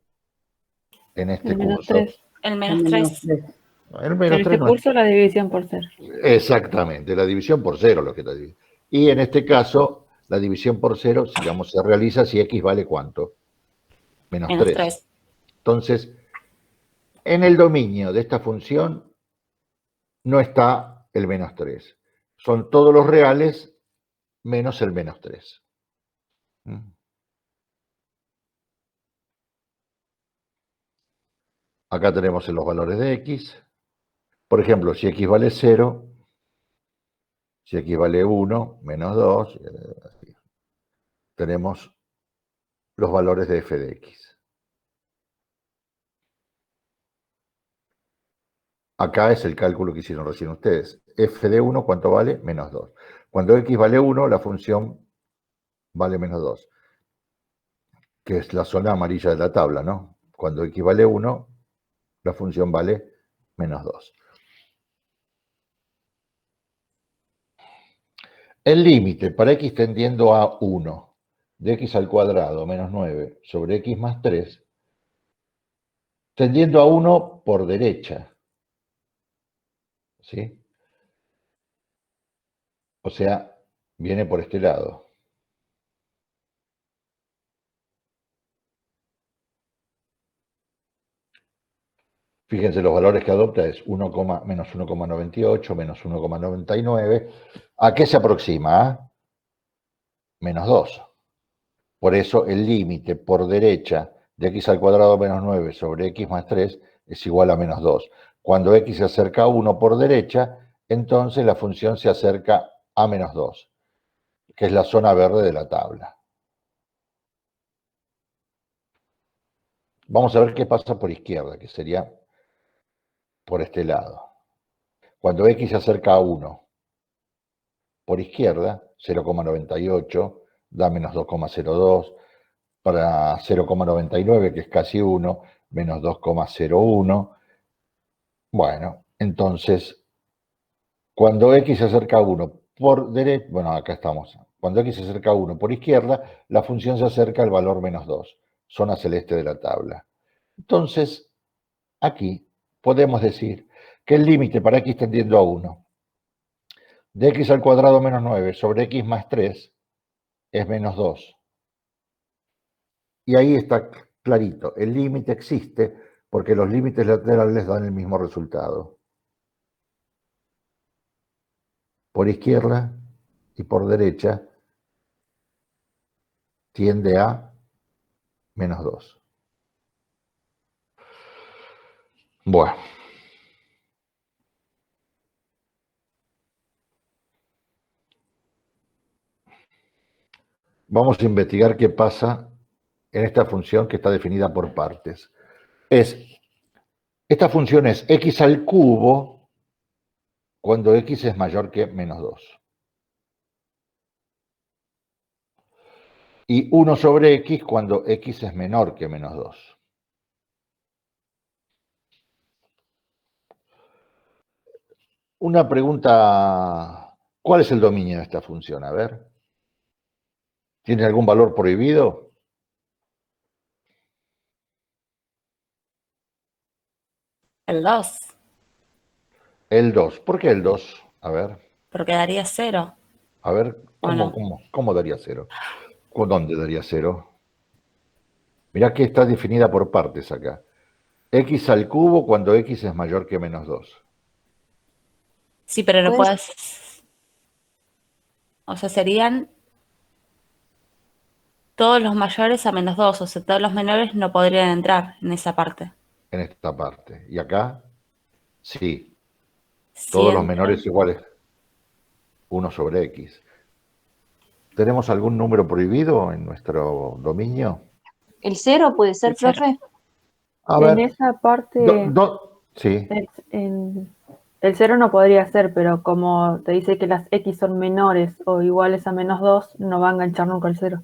en este El menos curso? 3. El menos 3. El En menos este 3 no es. curso la división por 0. Exactamente, la división por 0 lo que está dividido. Y en este caso, la división por 0, digamos, se realiza si x vale ¿cuánto? Menos Menos 3. 3. Entonces, en el dominio de esta función no está el menos 3. Son todos los reales menos el menos 3. Acá tenemos los valores de x. Por ejemplo, si x vale 0, si x vale 1, menos 2, tenemos los valores de f de x. Acá es el cálculo que hicieron recién ustedes. F de 1, ¿cuánto vale? Menos 2. Cuando x vale 1, la función vale menos 2, que es la zona amarilla de la tabla, ¿no? Cuando x vale 1, la función vale menos 2. El límite para x tendiendo a 1 de x al cuadrado menos 9 sobre x más 3, tendiendo a 1 por derecha, ¿sí? O sea, viene por este lado. Fíjense, los valores que adopta es menos 1,98, menos 1,99. ¿A qué se aproxima? Menos 2. Por eso el límite por derecha de x al cuadrado menos 9 sobre x más 3 es igual a menos 2. Cuando x se acerca a 1 por derecha, entonces la función se acerca a menos 2, que es la zona verde de la tabla. Vamos a ver qué pasa por izquierda, que sería por este lado. Cuando x se acerca a 1, por izquierda, 0,98 da menos 2,02, para 0,99, que es casi 1, menos 2,01. Bueno, entonces, cuando x se acerca a 1 por derecha, bueno, acá estamos. Cuando x se acerca a 1 por izquierda, la función se acerca al valor menos 2, zona celeste de la tabla. Entonces, aquí podemos decir que el límite para x tendiendo a 1 de x al cuadrado menos 9 sobre x más 3 es menos 2. Y ahí está clarito, el límite existe porque los límites laterales dan el mismo resultado. Por izquierda y por derecha tiende a menos 2. Bueno. Vamos a investigar qué pasa en esta función que está definida por partes. Esta función es x al cubo cuando x es mayor que menos 2. Y 1 sobre x cuando x es menor que menos 2. Una pregunta, ¿cuál es el dominio de esta función? A ver. ¿Tiene algún valor prohibido? El 2, El 2. ¿Por qué el 2? A ver, porque daría 0. ¿cómo, Bueno. cómo daría 0? ¿Dónde daría 0? Mirá que está definida por partes acá. X al cubo cuando x es mayor que menos 2. Sí, pero no Pues, puedes. O sea, serían todos los mayores a menos 2. O sea, todos los menores no podrían entrar en esa parte. En esta parte. Y acá, sí, Si todos los entran. menores iguales 1 sobre x. ¿Tenemos algún número prohibido en nuestro dominio? ¿el 0 puede ser, El 0. profe? A En ver, esa parte, sí, el 0 no podría ser, pero como te dice que las x son menores o iguales a menos 2, no va a enganchar nunca el 0.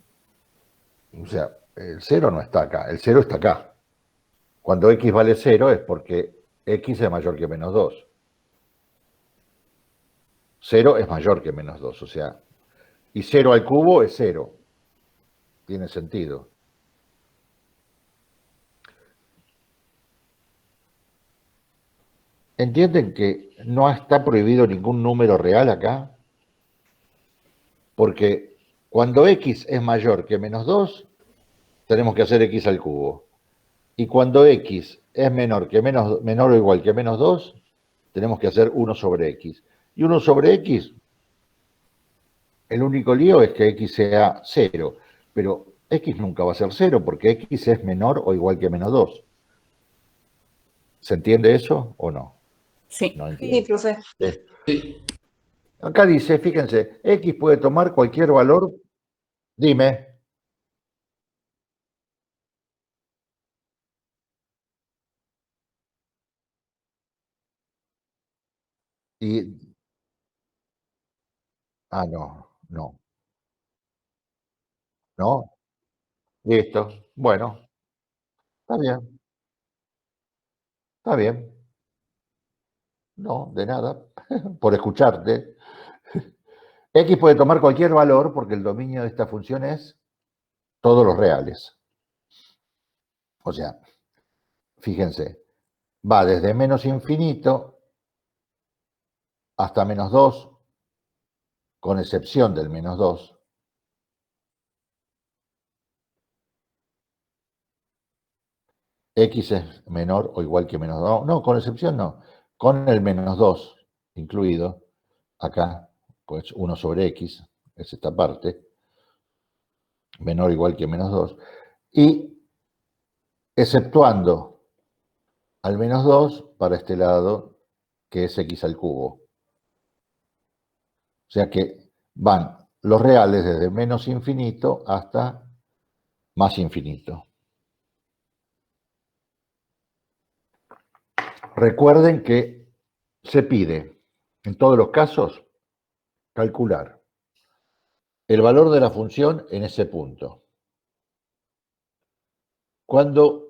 o sea, el 0 no está acá, el 0 está acá. Cuando x vale 0 es porque x es mayor que menos 2. 0 es mayor que menos 2, o sea, y 0 al cubo es 0. Tiene sentido. ¿Entienden que no está prohibido ningún número real acá? Porque cuando x es mayor que menos 2, tenemos que hacer x al cubo. Y cuando x es menor o igual que menos 2, tenemos que hacer 1 sobre x. Y 1 sobre x, el único lío es que x sea 0. Pero x nunca va a ser 0 porque x es menor o igual que menos 2. ¿Se entiende eso o no? Sí. No Sí, entiendo. profe. Sí. Acá dice, fíjense, x puede tomar cualquier valor. Dime. Y, no. ¿No? Listo. Bueno, está bien, está bien. No, de nada. Por escucharte. X puede tomar cualquier valor porque el dominio de esta función es todos los reales. O sea, fíjense, va desde menos infinito hasta menos 2, con excepción del menos 2. X es menor o igual que menos 2. No, con excepción no. Con el menos 2 incluido, acá, pues 1 sobre X, es esta parte, menor o igual que menos 2. Y exceptuando al menos 2 para este lado, que es X al cubo. O sea que van los reales desde menos infinito hasta más infinito. Recuerden que se pide, en todos los casos, calcular el valor de la función en ese punto. Cuando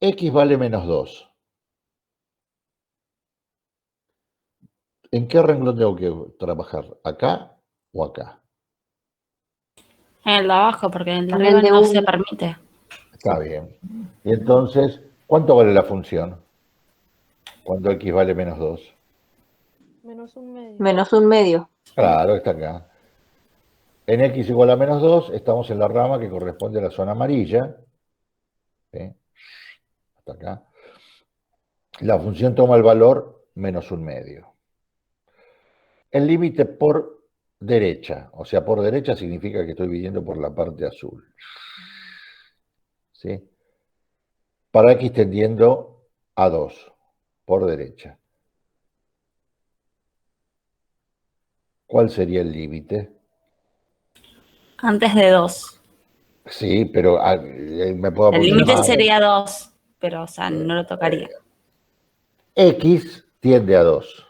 x vale menos 2, ¿en qué renglón tengo que trabajar? ¿Acá o acá? En el de abajo, porque en el de En arriba el de no se uno. permite. Está bien. Y entonces, ¿cuánto vale la función? Cuando x vale menos 2. Menos un medio. Menos un medio. Claro, está acá. En x igual a menos 2, estamos en la rama que corresponde a la zona amarilla. ¿Sí? Hasta acá. La función toma el valor menos un medio. El límite por derecha, o sea, por derecha significa que estoy viniendo por la parte azul. ¿Sí? Para x tendiendo a 2, por derecha. ¿Cuál sería el límite? Antes de 2. Sí, pero me puedo El límite aproximar. sería 2, pero, o sea, no lo tocaría. X tiende a 2,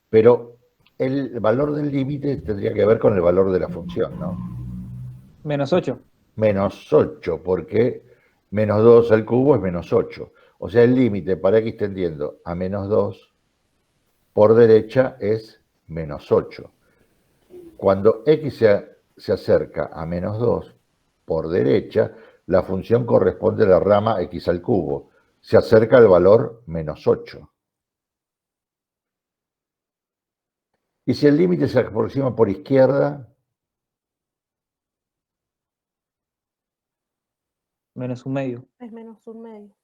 pero el valor del límite tendría que ver con el valor de la función, ¿no? Menos 8. Menos 8, porque menos 2 al cubo es menos 8. O sea, el límite para x tendiendo a menos 2 por derecha es menos 8. Cuando x se acerca a menos 2 por derecha, la función corresponde a la rama x al cubo. Se acerca al valor menos 8. Y si el límite se aproxima por izquierda, Menos un medio. Es menos un medio.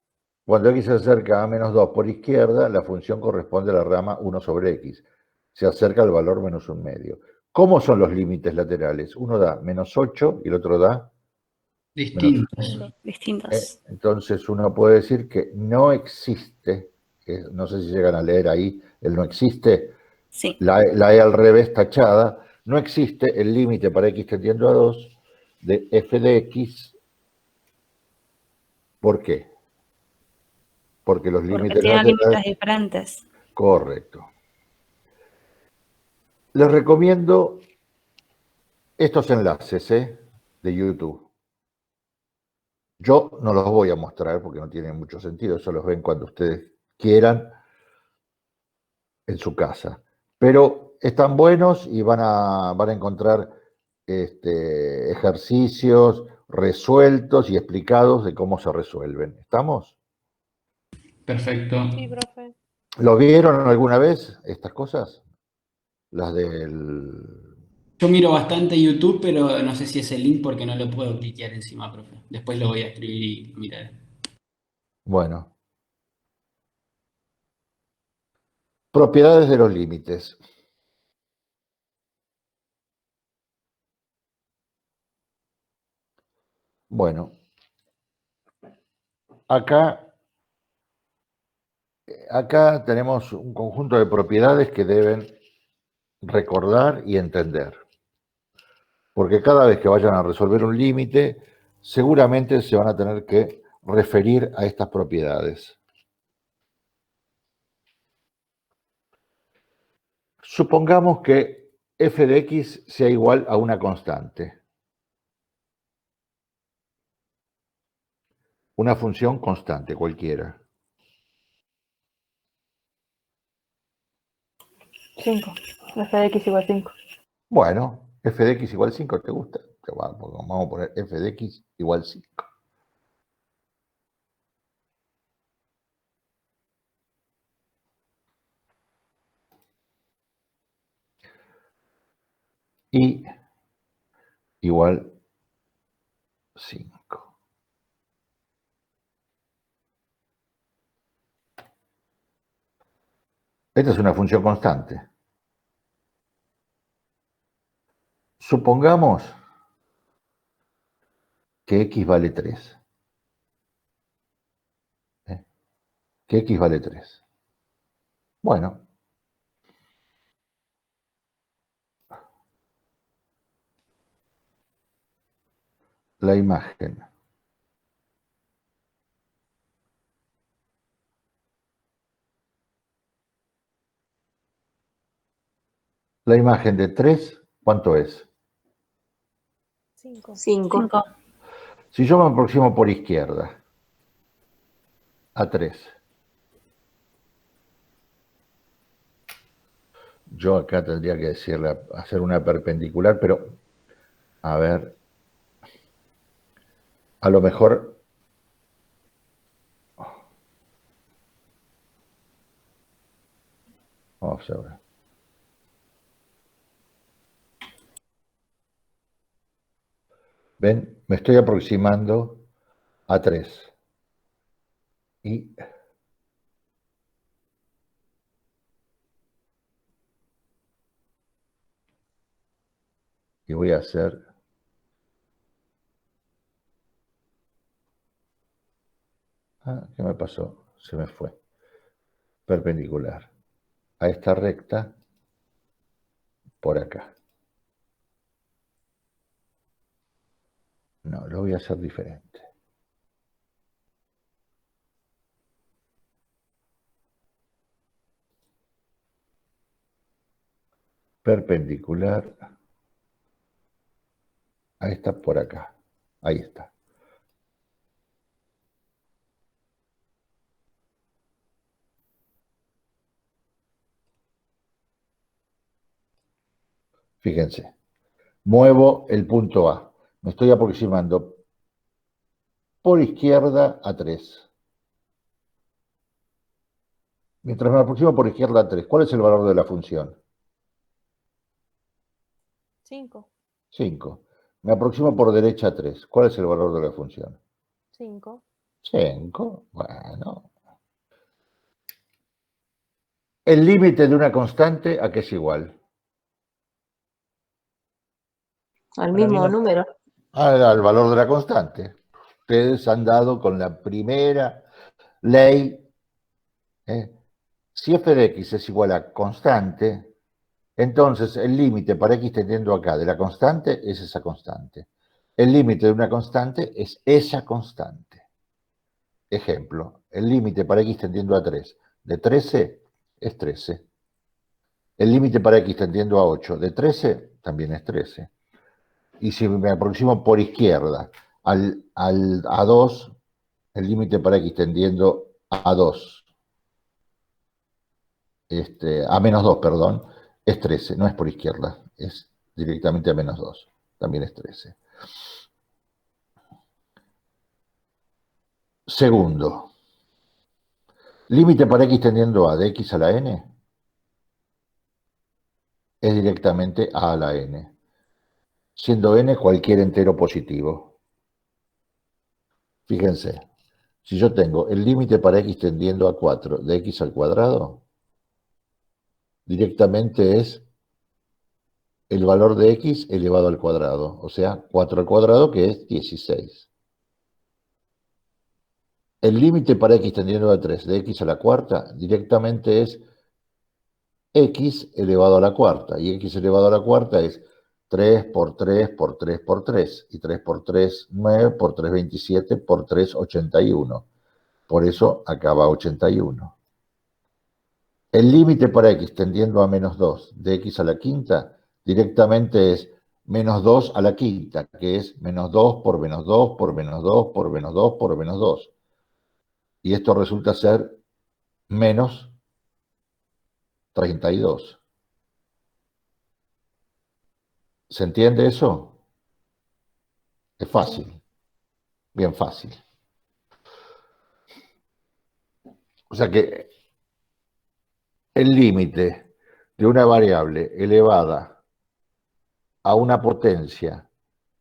cuando x se acerca a menos 2 por izquierda, la función corresponde a la rama 1 sobre x. Se acerca al valor menos un medio. ¿Cómo son los límites laterales? Uno da menos 8 y el otro da menos. Distintos. Distintos. Entonces uno puede decir que no existe, no sé si llegan a leer ahí, el no existe, Sí. la E al revés tachada, no existe el límite para x tendiendo a 2 de f de x. ¿Por qué? Porque los Porque límites tiene límites laterales... diferentes. Correcto. Les recomiendo estos enlaces de YouTube. Yo no los voy a mostrar porque no tienen mucho sentido, eso los ven cuando ustedes quieran en su casa. Pero están buenos y van a encontrar ejercicios resueltos y explicados de cómo se resuelven. ¿Estamos? Perfecto. Sí, profe. ¿Lo vieron alguna vez estas cosas? Las del... Yo miro bastante YouTube, pero no sé si es el link porque no lo puedo cliquear encima, profe. Después lo voy a escribir y lo miraré. Bueno, propiedades de los límites. Bueno, acá tenemos un conjunto de propiedades que deben recordar y entender. Porque cada vez que vayan a resolver un límite, seguramente se van a tener que referir a estas propiedades. Supongamos que f de x sea igual a una constante. Una función constante cualquiera. 5. F de x igual 5. Bueno, f de x igual 5, ¿te gusta? Vamos a poner f de x igual 5. Y igual 5. Esta es una función constante. Supongamos que x vale 3. Que x vale 3. Bueno, la imagen. La imagen de 3, ¿cuánto es? 5. 5. 5. Si yo me aproximo por izquierda a 3, yo acá tendría que decirle hacer una perpendicular, pero a ver, a lo mejor vamos a ver. ¿Ven? Me estoy aproximando a 3. Y voy a hacer... ¿Qué me pasó? Se me fue. Perpendicular a esta recta por acá. No, lo voy a hacer diferente. Perpendicular a esta por acá. Ahí está. Fíjense. Muevo el punto A. Me estoy aproximando por izquierda a 3. Mientras me aproximo por izquierda a 3, ¿cuál es el valor de la función? 5. 5. Me aproximo por derecha a 3. ¿Cuál es el valor de la función? 5. 5. Bueno. El límite de una constante, ¿a qué es igual? Al A la mismo misma- número. Al valor de la constante. Ustedes han dado con la primera ley. Si f de x es igual a constante, entonces el límite para x tendiendo acá de la constante es esa constante. El límite de una constante es esa constante. Ejemplo, el límite para x tendiendo a 3 de 13 es 13. El límite para x tendiendo a 8 de 13 también es 13. Y si me aproximo por izquierda a 2, el límite para x tendiendo a 2, a menos 2, perdón, es 13, no es por izquierda, es directamente a menos 2, también es 13. Segundo, límite para x tendiendo a de x a la n es directamente a la n, siendo n cualquier entero positivo. Fíjense, si yo tengo el límite para x tendiendo a 4 de x al cuadrado, directamente es el valor de x elevado al cuadrado, o sea, 4 al cuadrado, que es 16. El límite para x tendiendo a 3 de x a la cuarta directamente es x elevado a la cuarta, y x elevado a la cuarta es 3 por 3 por 3 por 3, y 3 por 3, 9, por 3, 27, por 3, 81. Por eso acaba 81. El límite para x tendiendo a menos 2 de x a la quinta directamente es menos 2 a la quinta, que es menos 2 por menos 2 por menos 2 por menos 2 por menos 2. Y esto resulta ser menos 32. ¿Se entiende eso? Es fácil, bien fácil. O sea que el límite de una variable elevada a una potencia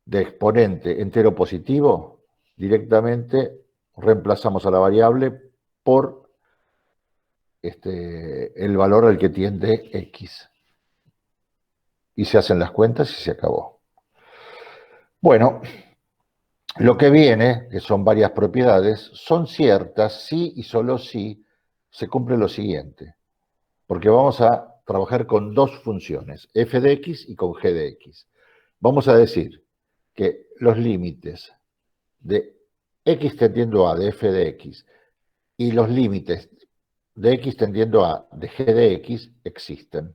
de exponente entero positivo, directamente reemplazamos a la variable por el valor al que tiende x. Y se hacen las cuentas y se acabó. Bueno, lo que viene, que son varias propiedades, son ciertas si y solo si se cumple lo siguiente. Porque vamos a trabajar con dos funciones, f de x y con g de x. Vamos a decir que los límites de x tendiendo a de f de x y los límites de x tendiendo a de g de x existen.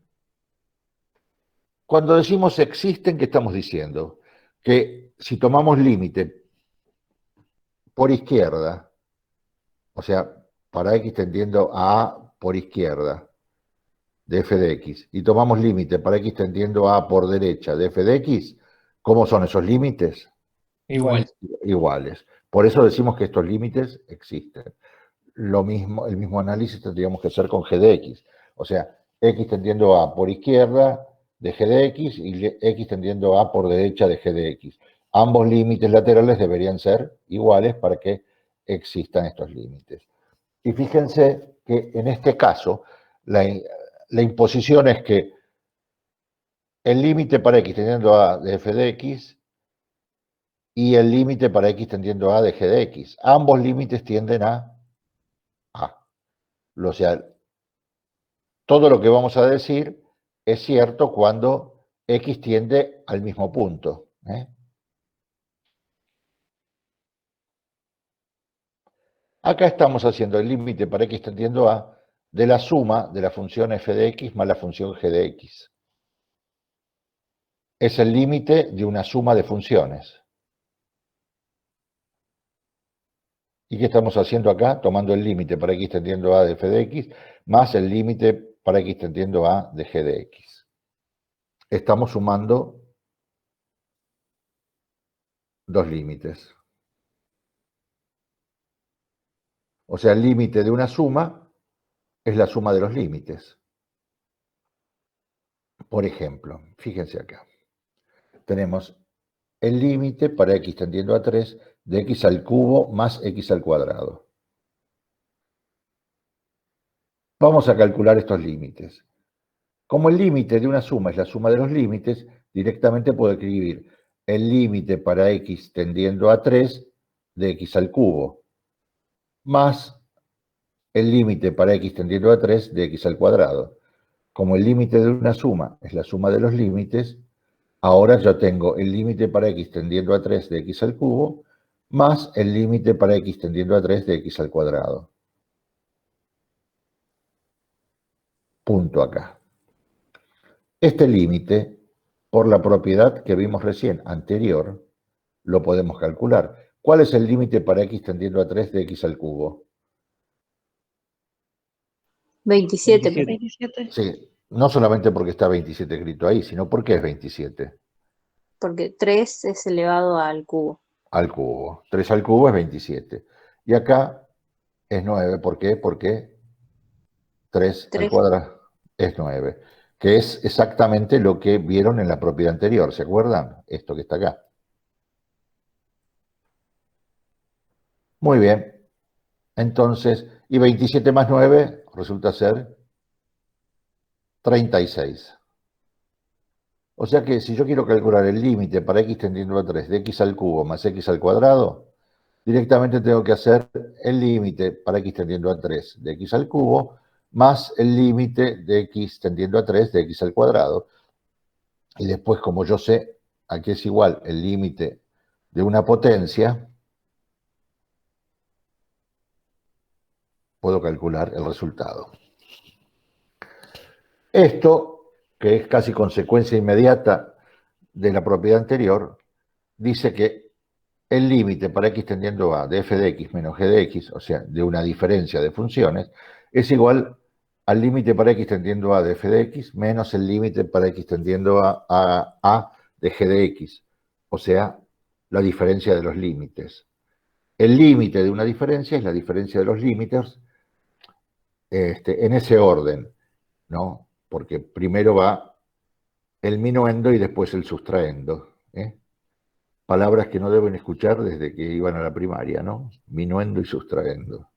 Cuando decimos existen, ¿qué estamos diciendo? Que si tomamos límite por izquierda, o sea, para x tendiendo a A por izquierda, de f de x, y tomamos límite para x tendiendo a A por derecha, de f de x, ¿cómo son esos límites? Igual. Iguales. Por eso decimos que estos límites existen. Lo mismo, el mismo análisis tendríamos que hacer con g de x. O sea, x tendiendo a A por izquierda de g de x y x tendiendo a A por derecha de g de x. Ambos límites laterales deberían ser iguales para que existan estos límites. Y fíjense que en este caso, la imposición es que el límite para x tendiendo a A de f de x y el límite para x tendiendo a A de g de x. Ambos límites tienden a A. O sea, todo lo que vamos a decir es cierto cuando x tiende al mismo punto. Acá estamos haciendo el límite para x tendiendo a de la suma de la función f de x más la función g de x. Es el límite de una suma de funciones. ¿Y qué estamos haciendo acá? Tomando el límite para x tendiendo a de f de x más el límite para x tendiendo a de g de x. Estamos sumando dos límites. O sea, el límite de una suma es la suma de los límites. Por ejemplo, fíjense acá. Tenemos el límite para x tendiendo a 3 de x al cubo más x al cuadrado. Vamos a calcular estos límites. Como el límite de una suma es la suma de los límites, directamente puedo escribir el límite para x tendiendo a 3 de x al cubo más el límite para x tendiendo a 3 de x al cuadrado. Como el límite de una suma es la suma de los límites, ahora yo tengo el límite para x tendiendo a 3 de x al cubo más el límite para x tendiendo a 3 de x al cuadrado. Punto acá. Este límite, por la propiedad que vimos recién anterior, lo podemos calcular. ¿Cuál es el límite para x tendiendo a 3 de x al cubo? 27. 27. Sí, no solamente porque está 27 escrito ahí, sino porque es 27. Porque 3 es elevado al cubo. Al cubo. 3 al cubo es 27. Y acá es 9. ¿Por qué? Porque 3 al 3. cuadrado es 9. Que es exactamente lo que vieron en la propiedad anterior. ¿Se acuerdan? Esto que está acá. Muy bien. Entonces, y 27 más 9 resulta ser 36. O sea que si yo quiero calcular el límite para x tendiendo a 3 de x al cubo más x al cuadrado, directamente tengo que hacer el límite para x tendiendo a 3 de x al cubo más el límite de x tendiendo a 3 de x al cuadrado. Y después, como yo sé a qué es igual el límite de una potencia, puedo calcular el resultado. Esto, que es casi consecuencia inmediata de la propiedad anterior, dice que el límite para x tendiendo a de f de x menos g de x, o sea, de una diferencia de funciones, es igual al límite para x tendiendo a de f de x menos el límite para x tendiendo a de g de x, o sea, la diferencia de los límites. El límite de una diferencia es la diferencia de los límites en ese orden, ¿no? Porque primero va el minuendo y después el sustraendo, palabras que no deben escuchar desde que iban a la primaria, ¿no? Minuendo y sustraendo.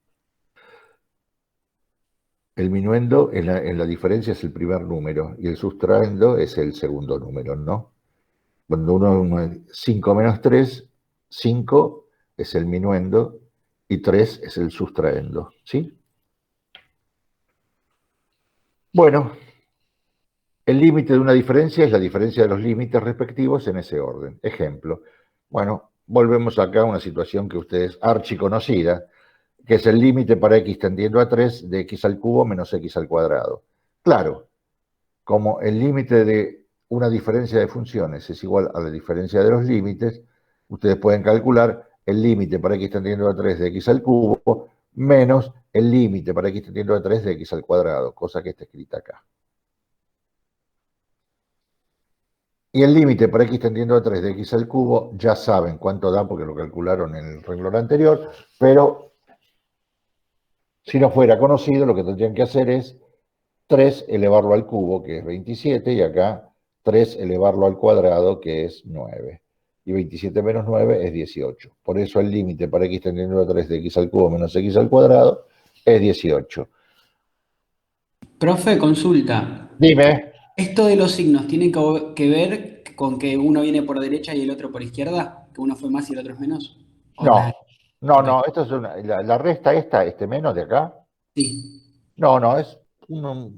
El minuendo en la diferencia es el primer número y el sustraendo es el segundo número, ¿no? Cuando uno es 5 menos 3, 5 es el minuendo y 3 es el sustraendo, ¿sí? Bueno, el límite de una diferencia es la diferencia de los límites respectivos en ese orden. Ejemplo. Bueno, volvemos acá a una situación que ustedes archiconocida, que es el límite para x tendiendo a 3 de x al cubo menos x al cuadrado. Claro, como el límite de una diferencia de funciones es igual a la diferencia de los límites, ustedes pueden calcular el límite para x tendiendo a 3 de x al cubo menos el límite para x tendiendo a 3 de x al cuadrado, cosa que está escrita acá. Y el límite para x tendiendo a 3 de x al cubo, ya saben cuánto da porque lo calcularon en el renglón anterior, pero si no fuera conocido, lo que tendrían que hacer es 3 elevarlo al cubo, que es 27, y acá 3 elevarlo al cuadrado, que es 9. Y 27 menos 9 es 18. Por eso el límite para x tendiendo a 3 de x al cubo menos x al cuadrado es 18. Profe, consulta. Dime. ¿Esto de los signos tiene que ver con que uno viene por derecha y el otro por izquierda? ¿Que uno fue más y el otro es menos? ¿O nada? No, Ok. no, esto es la resta esta, este menos de acá. Sí. No,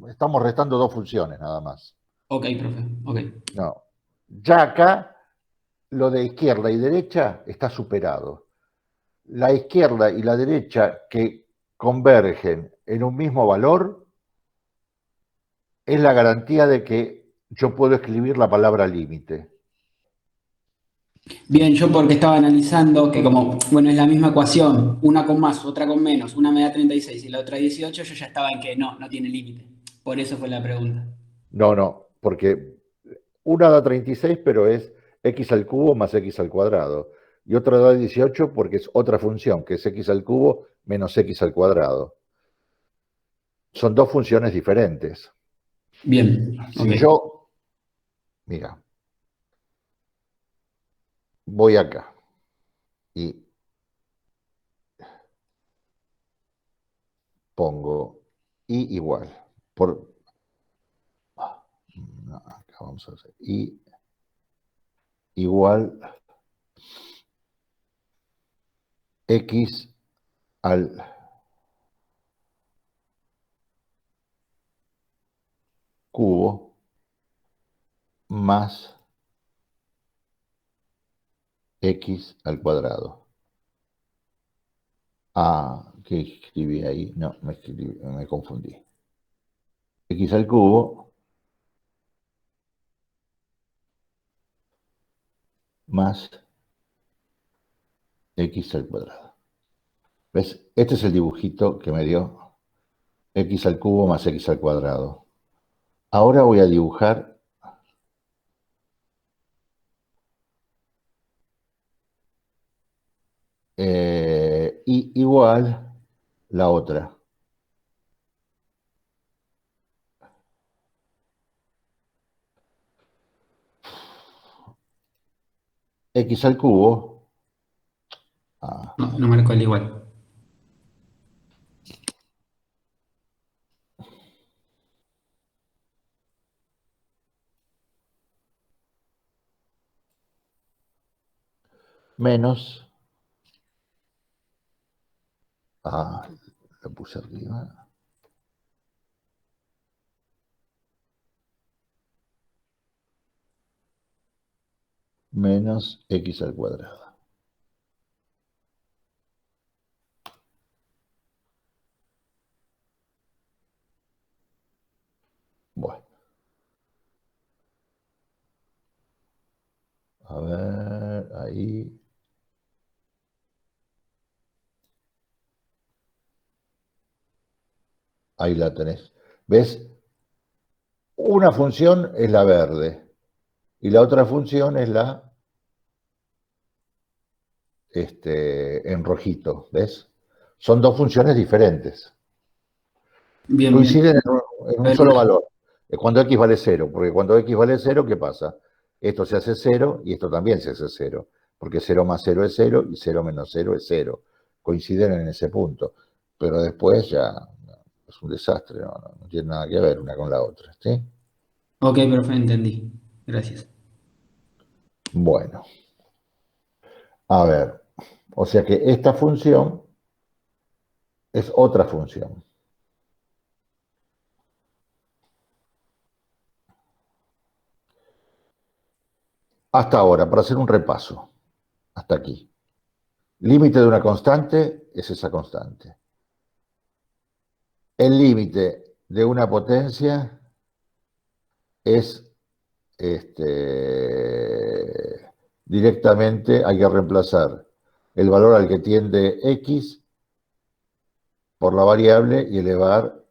estamos restando dos funciones nada más. Ok, profe. Ok. No. Ya acá, lo de izquierda y derecha está superado. La izquierda y la derecha que convergen en un mismo valor es la garantía de que yo puedo escribir la palabra límite. Bien, yo porque estaba analizando que como, bueno, es la misma ecuación, una con más, otra con menos, una me da 36 y la otra 18, yo ya estaba en que no tiene límite. Por eso fue la pregunta. No, porque una da 36, pero es x al cubo más x al cuadrado. Y otra da 18 porque es otra función, que es x al cubo menos x al cuadrado. Son dos funciones diferentes. Bien, Si ok. yo, mira, voy acá y pongo y igual. No, acá vamos a hacer y igual x al cubo más x al cuadrado. Ah, ¿qué escribí ahí? No, me confundí. X al cubo más x al cuadrado. ¿Ves? Este es el dibujito que me dio x al cubo más x al cuadrado. Ahora voy a dibujar y igual la otra. X al cubo No marcó el igual. menos, lo puse arriba, menos x al cuadrado. Bueno, a ver, ahí. Ahí la tenés. ¿Ves? Una función es la verde y la otra función es la en rojito, ¿ves? Son dos funciones diferentes. Bien, bien. Coinciden en un solo valor. Cuando x vale 0, porque cuando x vale 0, ¿qué pasa? Esto se hace 0 y esto también se hace 0, porque 0 más 0 es 0 y 0 menos 0 es 0. Coinciden en ese punto. Pero después ya es un desastre, no tiene nada que ver una con la otra, ¿sí? Ok, profe, entendí. Gracias. Bueno, a ver, o sea que esta función es otra función. Hasta ahora, para hacer un repaso, hasta aquí. Límite de una constante es esa constante. El límite de una potencia es directamente hay que reemplazar el valor al que tiende x por la variable y elevar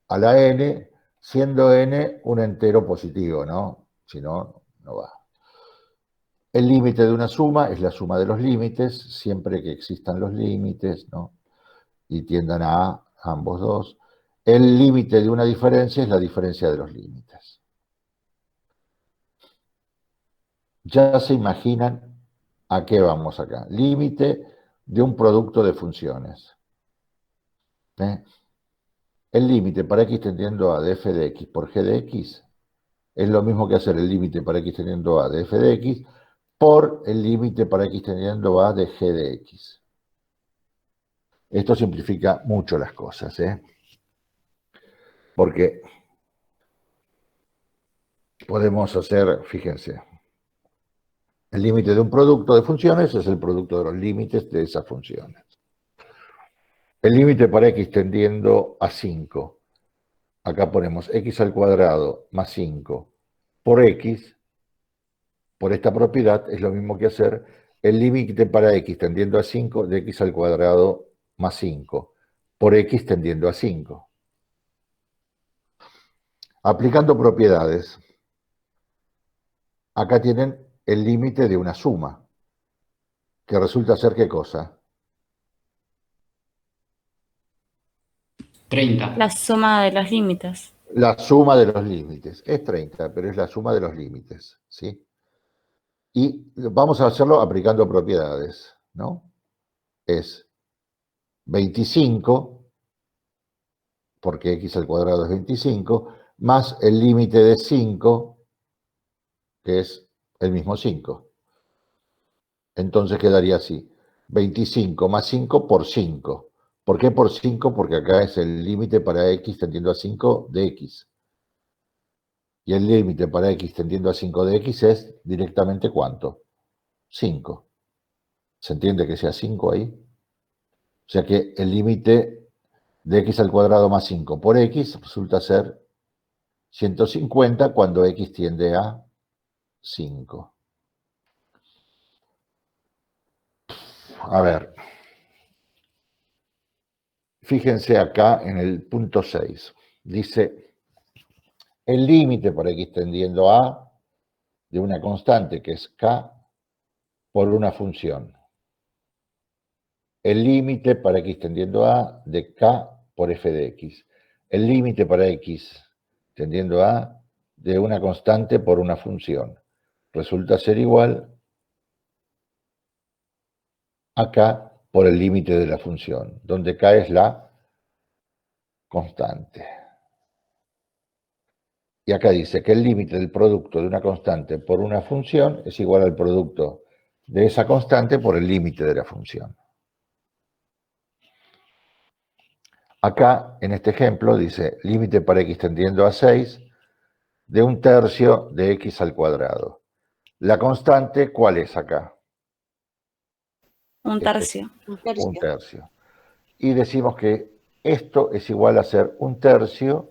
a la n, siendo n un entero positivo, ¿no? Si no, no va. El límite de una suma es la suma de los límites, siempre que existan los límites, ¿no? Y tiendan a ambos dos. El límite de una diferencia es la diferencia de los límites. Ya se imaginan a qué vamos acá. Límite de un producto de funciones. El límite para x tendiendo a de f de x por g de x es lo mismo que hacer el límite para x tendiendo a de f de x por el límite para x tendiendo a de g de x. Esto simplifica mucho las cosas, porque podemos hacer, fíjense, el límite de un producto de funciones es el producto de los límites de esas funciones. El límite para x tendiendo a 5, acá ponemos x al cuadrado más 5 por x, por esta propiedad es lo mismo que hacer el límite para x tendiendo a 5 de x al cuadrado más 5 por x tendiendo a 5. Aplicando propiedades, acá tienen el límite de una suma, que resulta ser ¿qué cosa? 30. La suma de los límites. La suma de los límites. Es 30, pero es la suma de los límites, ¿sí? Y vamos a hacerlo aplicando propiedades, ¿no? Es 25, porque x al cuadrado es 25, más el límite de 5, que es el mismo 5. Entonces quedaría así, 25 más 5 por 5. ¿Por qué por 5? Porque acá es el límite para x tendiendo a 5 de x. Y el límite para x tendiendo a 5 de x es directamente ¿cuánto? 5. ¿Se entiende que sea 5 ahí? O sea que el límite de x al cuadrado más 5 por x resulta ser 150 cuando x tiende a 5. A ver, fíjense acá en el punto 6. Dice, el límite para x tendiendo a de una constante que es k por una función. El límite para x tendiendo a de k por f de x. El límite para x tendiendo a de una constante por una función. Resulta ser igual a k por el límite de la función, donde k es la constante. Y acá dice que el límite del producto de una constante por una función es igual al producto de esa constante por el límite de la función. Acá, en este ejemplo, dice límite para x tendiendo a 6 de 1/3 de x al cuadrado. La constante, ¿cuál es acá? Un tercio. Un tercio. 1/3. Y decimos que esto es igual a ser 1/3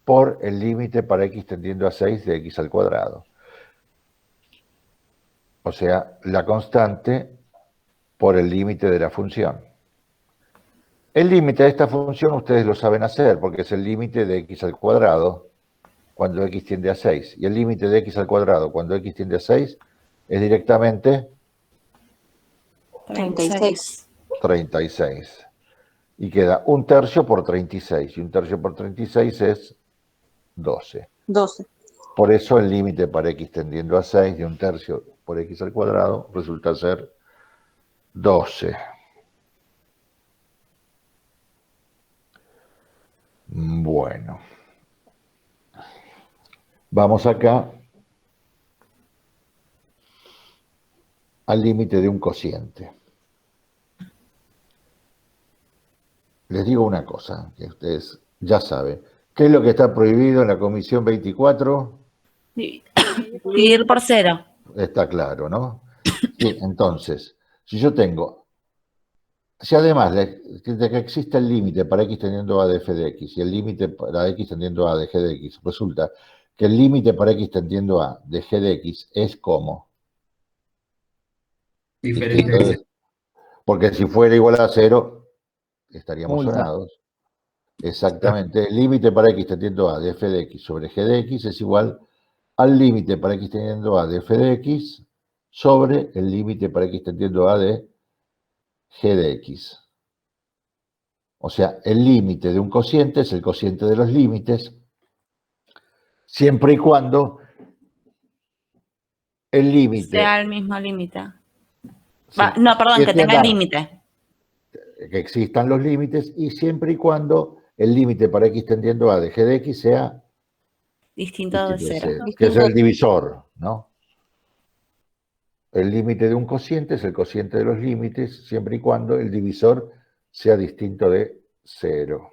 por el límite para x tendiendo a 6 de x al cuadrado. O sea, la constante por el límite de la función. El límite de esta función ustedes lo saben hacer porque es el límite de x al cuadrado cuando x tiende a 6. Y el límite de x al cuadrado cuando x tiende a 6 es directamente 36. 36. Y queda 1/3 por 36. Y 1/3 por 36 es 12. 12. Por eso el límite para x tendiendo a 6 de 1/3 por x al cuadrado resulta ser 12. Bueno. Vamos acá al límite de un cociente. Les digo una cosa, que ustedes ya saben. ¿Qué es lo que está prohibido en la Comisión 24? Dividir por 0. Está claro, ¿no? Sí, entonces, si yo tengo, si además de que existe el límite para x tendiendo a de f de x y el límite para x tendiendo a de g de x, resulta que el límite para x tendiendo a de g de x es como. Diferente. Entonces, porque si fuera igual a 0, estaríamos Multa. sonados. Exactamente. El límite para x tendiendo a de f de x sobre g de x es igual al límite para x tendiendo a de f de x sobre el límite para x tendiendo a de g de x. O sea, el límite de un cociente es el cociente de los límites, siempre y cuando el límite... Sea el mismo límite. Sí, No, perdón, que tenga el entiendan límite. que existan los límites y siempre y cuando el límite para x tendiendo a de g de x sea Distinto de distinto de 0. cero, que es el divisor, ¿no? El límite de un cociente es el cociente de los límites siempre y cuando el divisor sea distinto de 0.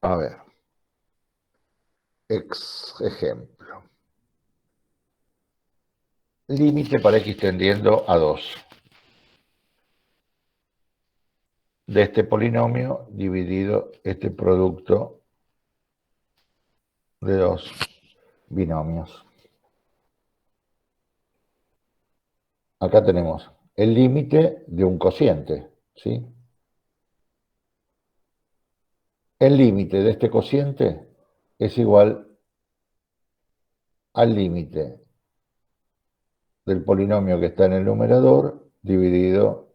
A ver. Ejemplo. Límite para x tendiendo a 2. De este polinomio dividido este producto de dos binomios. Acá tenemos el límite de un cociente, ¿sí? El límite de este cociente es igual al límite del polinomio que está en el numerador dividido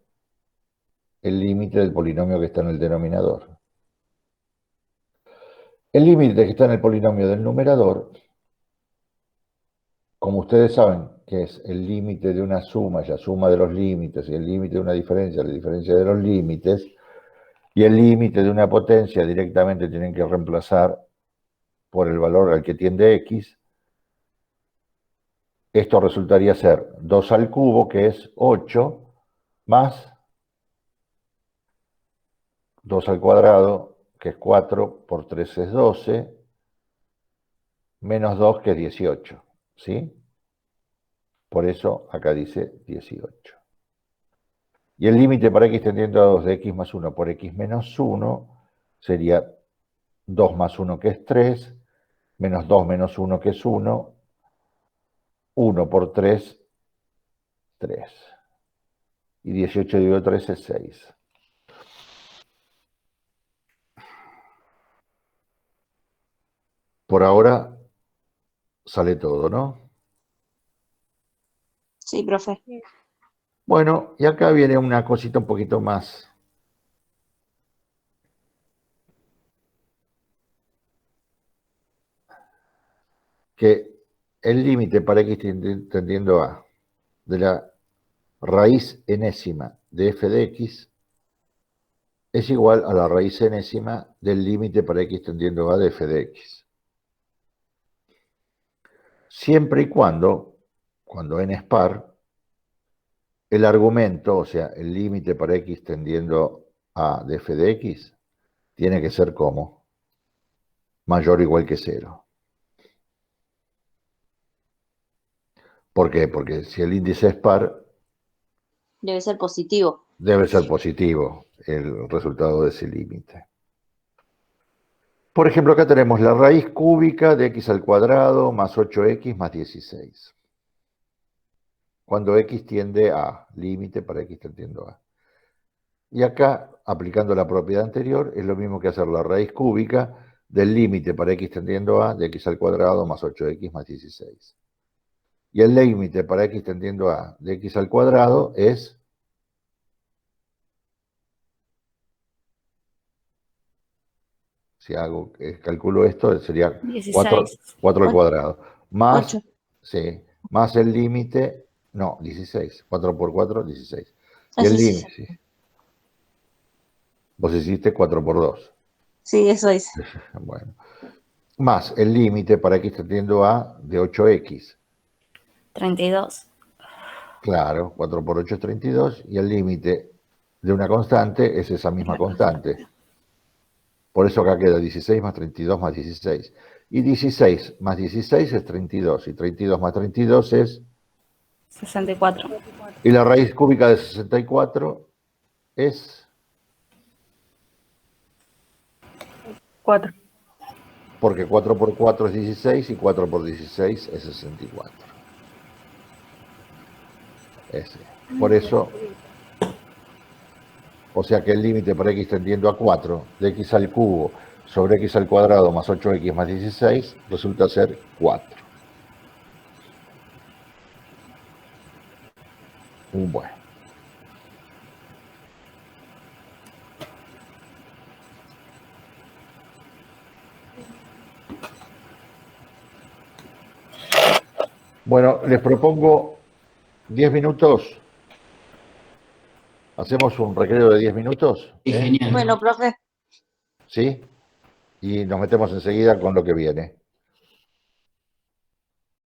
el límite del polinomio que está en el denominador. El límite que está en el polinomio del numerador, como ustedes saben, que es el límite de una suma, la suma de los límites, y el límite de una diferencia, la diferencia de los límites, y el límite de una potencia directamente tienen que reemplazar por el valor al que tiende x. Esto resultaría ser 2 al cubo, que es 8, más 2 al cuadrado, que es 4, por 3 es 12, menos 2, que es 18, ¿sí? Por eso acá dice 18. Y el límite para x tendiendo a 2 de x más 1 por x menos 1 sería 2 más 1, que es 3, menos 2 menos 1, que es 1, 1 por 3, 3. Y 18 dividido 3 es 6. Por ahora sale todo, ¿no? Sí, profe. Bueno, y acá viene una cosita un poquito más. Que el límite para x tendiendo a de la raíz enésima de f de x es igual a la raíz enésima del límite para x tendiendo a de f de x. Siempre y cuando n es par, el argumento, o sea, el límite para x tendiendo a de f de x, tiene que ser como mayor o igual que 0. ¿Por qué? Porque si el índice es par, Debe ser positivo. debe ser positivo el resultado de ese límite. Por ejemplo, acá tenemos la raíz cúbica de x al cuadrado más 8x más 16. Cuando x tiende a, límite para x tendiendo a. Y acá, aplicando la propiedad anterior, es lo mismo que hacer la raíz cúbica del límite para x tendiendo a de x al cuadrado más 8x más 16. Y el límite para x tendiendo a de x al cuadrado es... Si hago, calculo esto, sería 16. 4 al cuadrado. Más, 8. sí, más el límite, no, 16. 4 por 4, 16. Y el Eso sí. límite, sí. Vos hiciste 4 por 2. Sí, eso es. Bueno. Más el límite para x tendiendo a de 8x. 32. Claro, 4 por 8 es 32. Y el límite de una constante es esa misma constante. Por eso acá queda 16 más 32 más 16. Y 16 más 16 es 32. Y 32 más 32 es... 64. Y la raíz cúbica de 64 es... 4. porque 4 por 4 es 16 y 4 por 16 es 64. Ese. Por eso, o sea que el límite para x tendiendo a 4 de x al cubo sobre x al cuadrado más 8x más 16 resulta ser 4. Bueno. Bueno, les propongo 10 minutos. ¿Hacemos un recreo de 10 minutos? Sí, genial. Bueno, profe. ¿Sí? Y nos metemos enseguida con lo que viene.